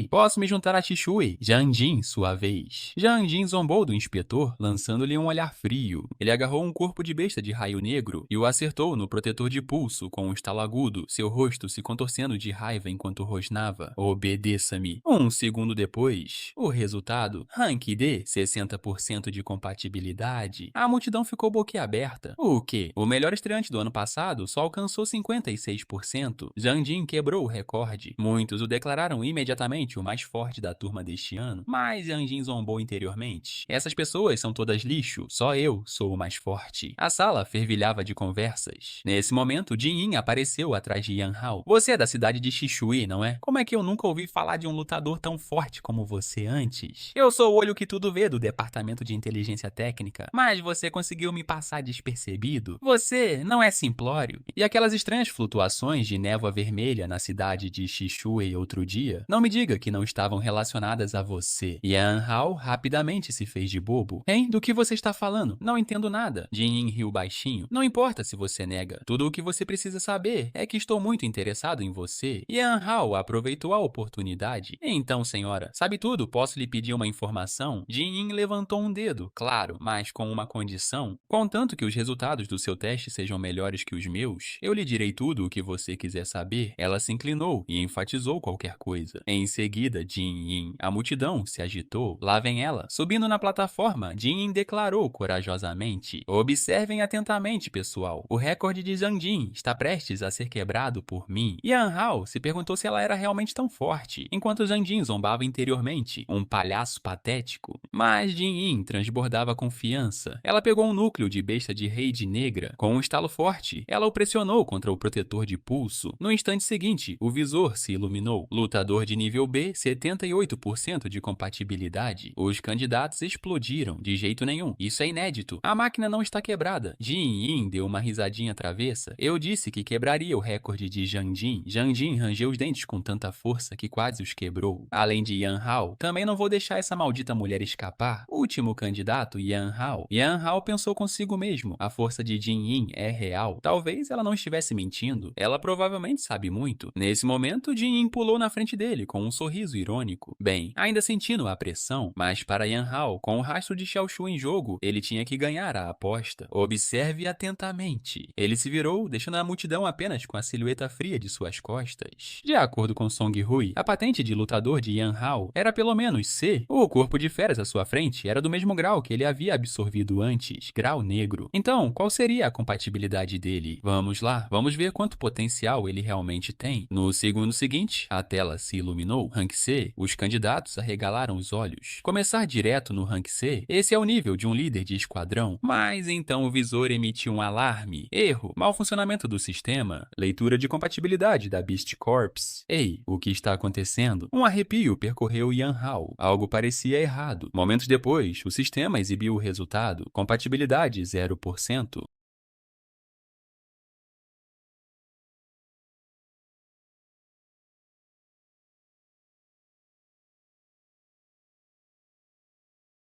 Posso me juntar a Shishui. Jang Jin, sua vez. Jang Jin zombou do inspetor, lançando-lhe um olhar frio. Ele agarrou um corpo de besta de raio negro e o acertou no protetor de pulso com um estalo agudo, seu rosto se contorcendo de raiva enquanto rosnava. Obedeça-me. Um segundo depois, o resultado, Rank D, 60% de compatibilidade. A multidão ficou boquiaberta. O quê? O melhor estreante do ano passado só alcançou 56%. Jang Jin quebrou o recorde. Muitos o declararam imediatamente o mais forte da turma deste ano, mas Jang Jin zombou interiormente. Essas pessoas são todas lixo, só eu sou o mais forte. A sala fervilhava de conversas. Nesse momento, Jin Yin apareceu atrás de Yan Hao. Você é da cidade de Shishui, não é? Como é que eu nunca ouvi falar de um lutador tão forte como você antes? Eu sou o olho que tudo vê do Departamento de Inteligência Técnica, mas você conseguiu me passar despercebido. Você não é simplório. E aquelas estranhas flutuações de névoa vermelha na cidade de Shishui outro dia, não me diga que não estavam relacionadas a você. Yan Hao rapidamente se fez de bobo. Hein? Do que você está falando? Não entendo nada. Jin Yin riu baixinho. Não importa se você nega. Tudo o que você precisa saber é que estou muito interessado em você. Yan Hao aproveitou a oportunidade. Então, senhora, sabe tudo? Posso lhe pedir uma informação? Jin Yin levantou um dedo, claro, mas com uma condição. Contanto que os resultados do seu teste sejam melhores que os meus, eu lhe direi tudo o que você quiser saber. Ela se inclinou e enfatizou qualquer coisa. Em seguida, Jin Yin, a multidão se agitou. Lá vem ela. Subindo na plataforma, Jin Yin declarou corajosamente: observem atentamente, pessoal. O recorde de Jang Jin está prestes a ser quebrado por mim. Yan Hao se perguntou se ela era realmente tão forte, enquanto Jang Jin zombava interiormente, um palhaço patético. Mas Jin Yin transbordava confiança. Ela pegou um núcleo de besta de raid negra. Com um estalo forte, ela o pressionou contra o protetor de pulso. No instante seguinte, o visor se iluminou. Lutador de nível B, 78% de compatibilidade. Os candidatos explodiram. De jeito nenhum. Isso é inédito. A máquina não está quebrada. Jin Yin deu uma risadinha travessa. Eu disse que quebraria o recorde de Jang Jin. Jang Jin rangeu os dentes com tanta força que quase os quebrou. Além de Yan Hao, também não vou deixar essa maldita mulher escapar. Último candidato, Yan Hao. Yan Hao pensou consigo mesmo. A força de Jin Yin é real. Talvez ela não estivesse mentindo. Ela provavelmente sabe muito. Nesse momento, Jin Yin pulou na frente dele com um sorriso irônico. Bem, ainda sentindo a pressão, Mas para Yan Hao, com o rastro de Xiaoshu em jogo, ele tinha que ganhar a aposta. Observe atentamente. Ele se virou, deixando a multidão apenas com a silhueta fria de suas costas. De acordo com Song Hui, a patente de lutador de Yan Hao era pelo menos C. O corpo de feras à sua frente era do mesmo grau que ele havia absorvido antes, grau negro. Então, qual seria a compatibilidade dele? Vamos lá, vamos ver quanto potencial ele realmente tem. No segundo seguinte, a tela se iluminou. Rank C, os candidatos arregalaram os olhos. Começar direto no Rank C, esse é o nível de um líder de esquadrão. Mas então o visor emitiu um alarme. Erro, mau funcionamento do sistema, leitura de compatibilidade da Beast Corps. Ei, o que está acontecendo? Um arrepio percorreu Yan Hao. Algo parecia errado. Momentos depois, o sistema exibiu o resultado. Compatibilidade 0%.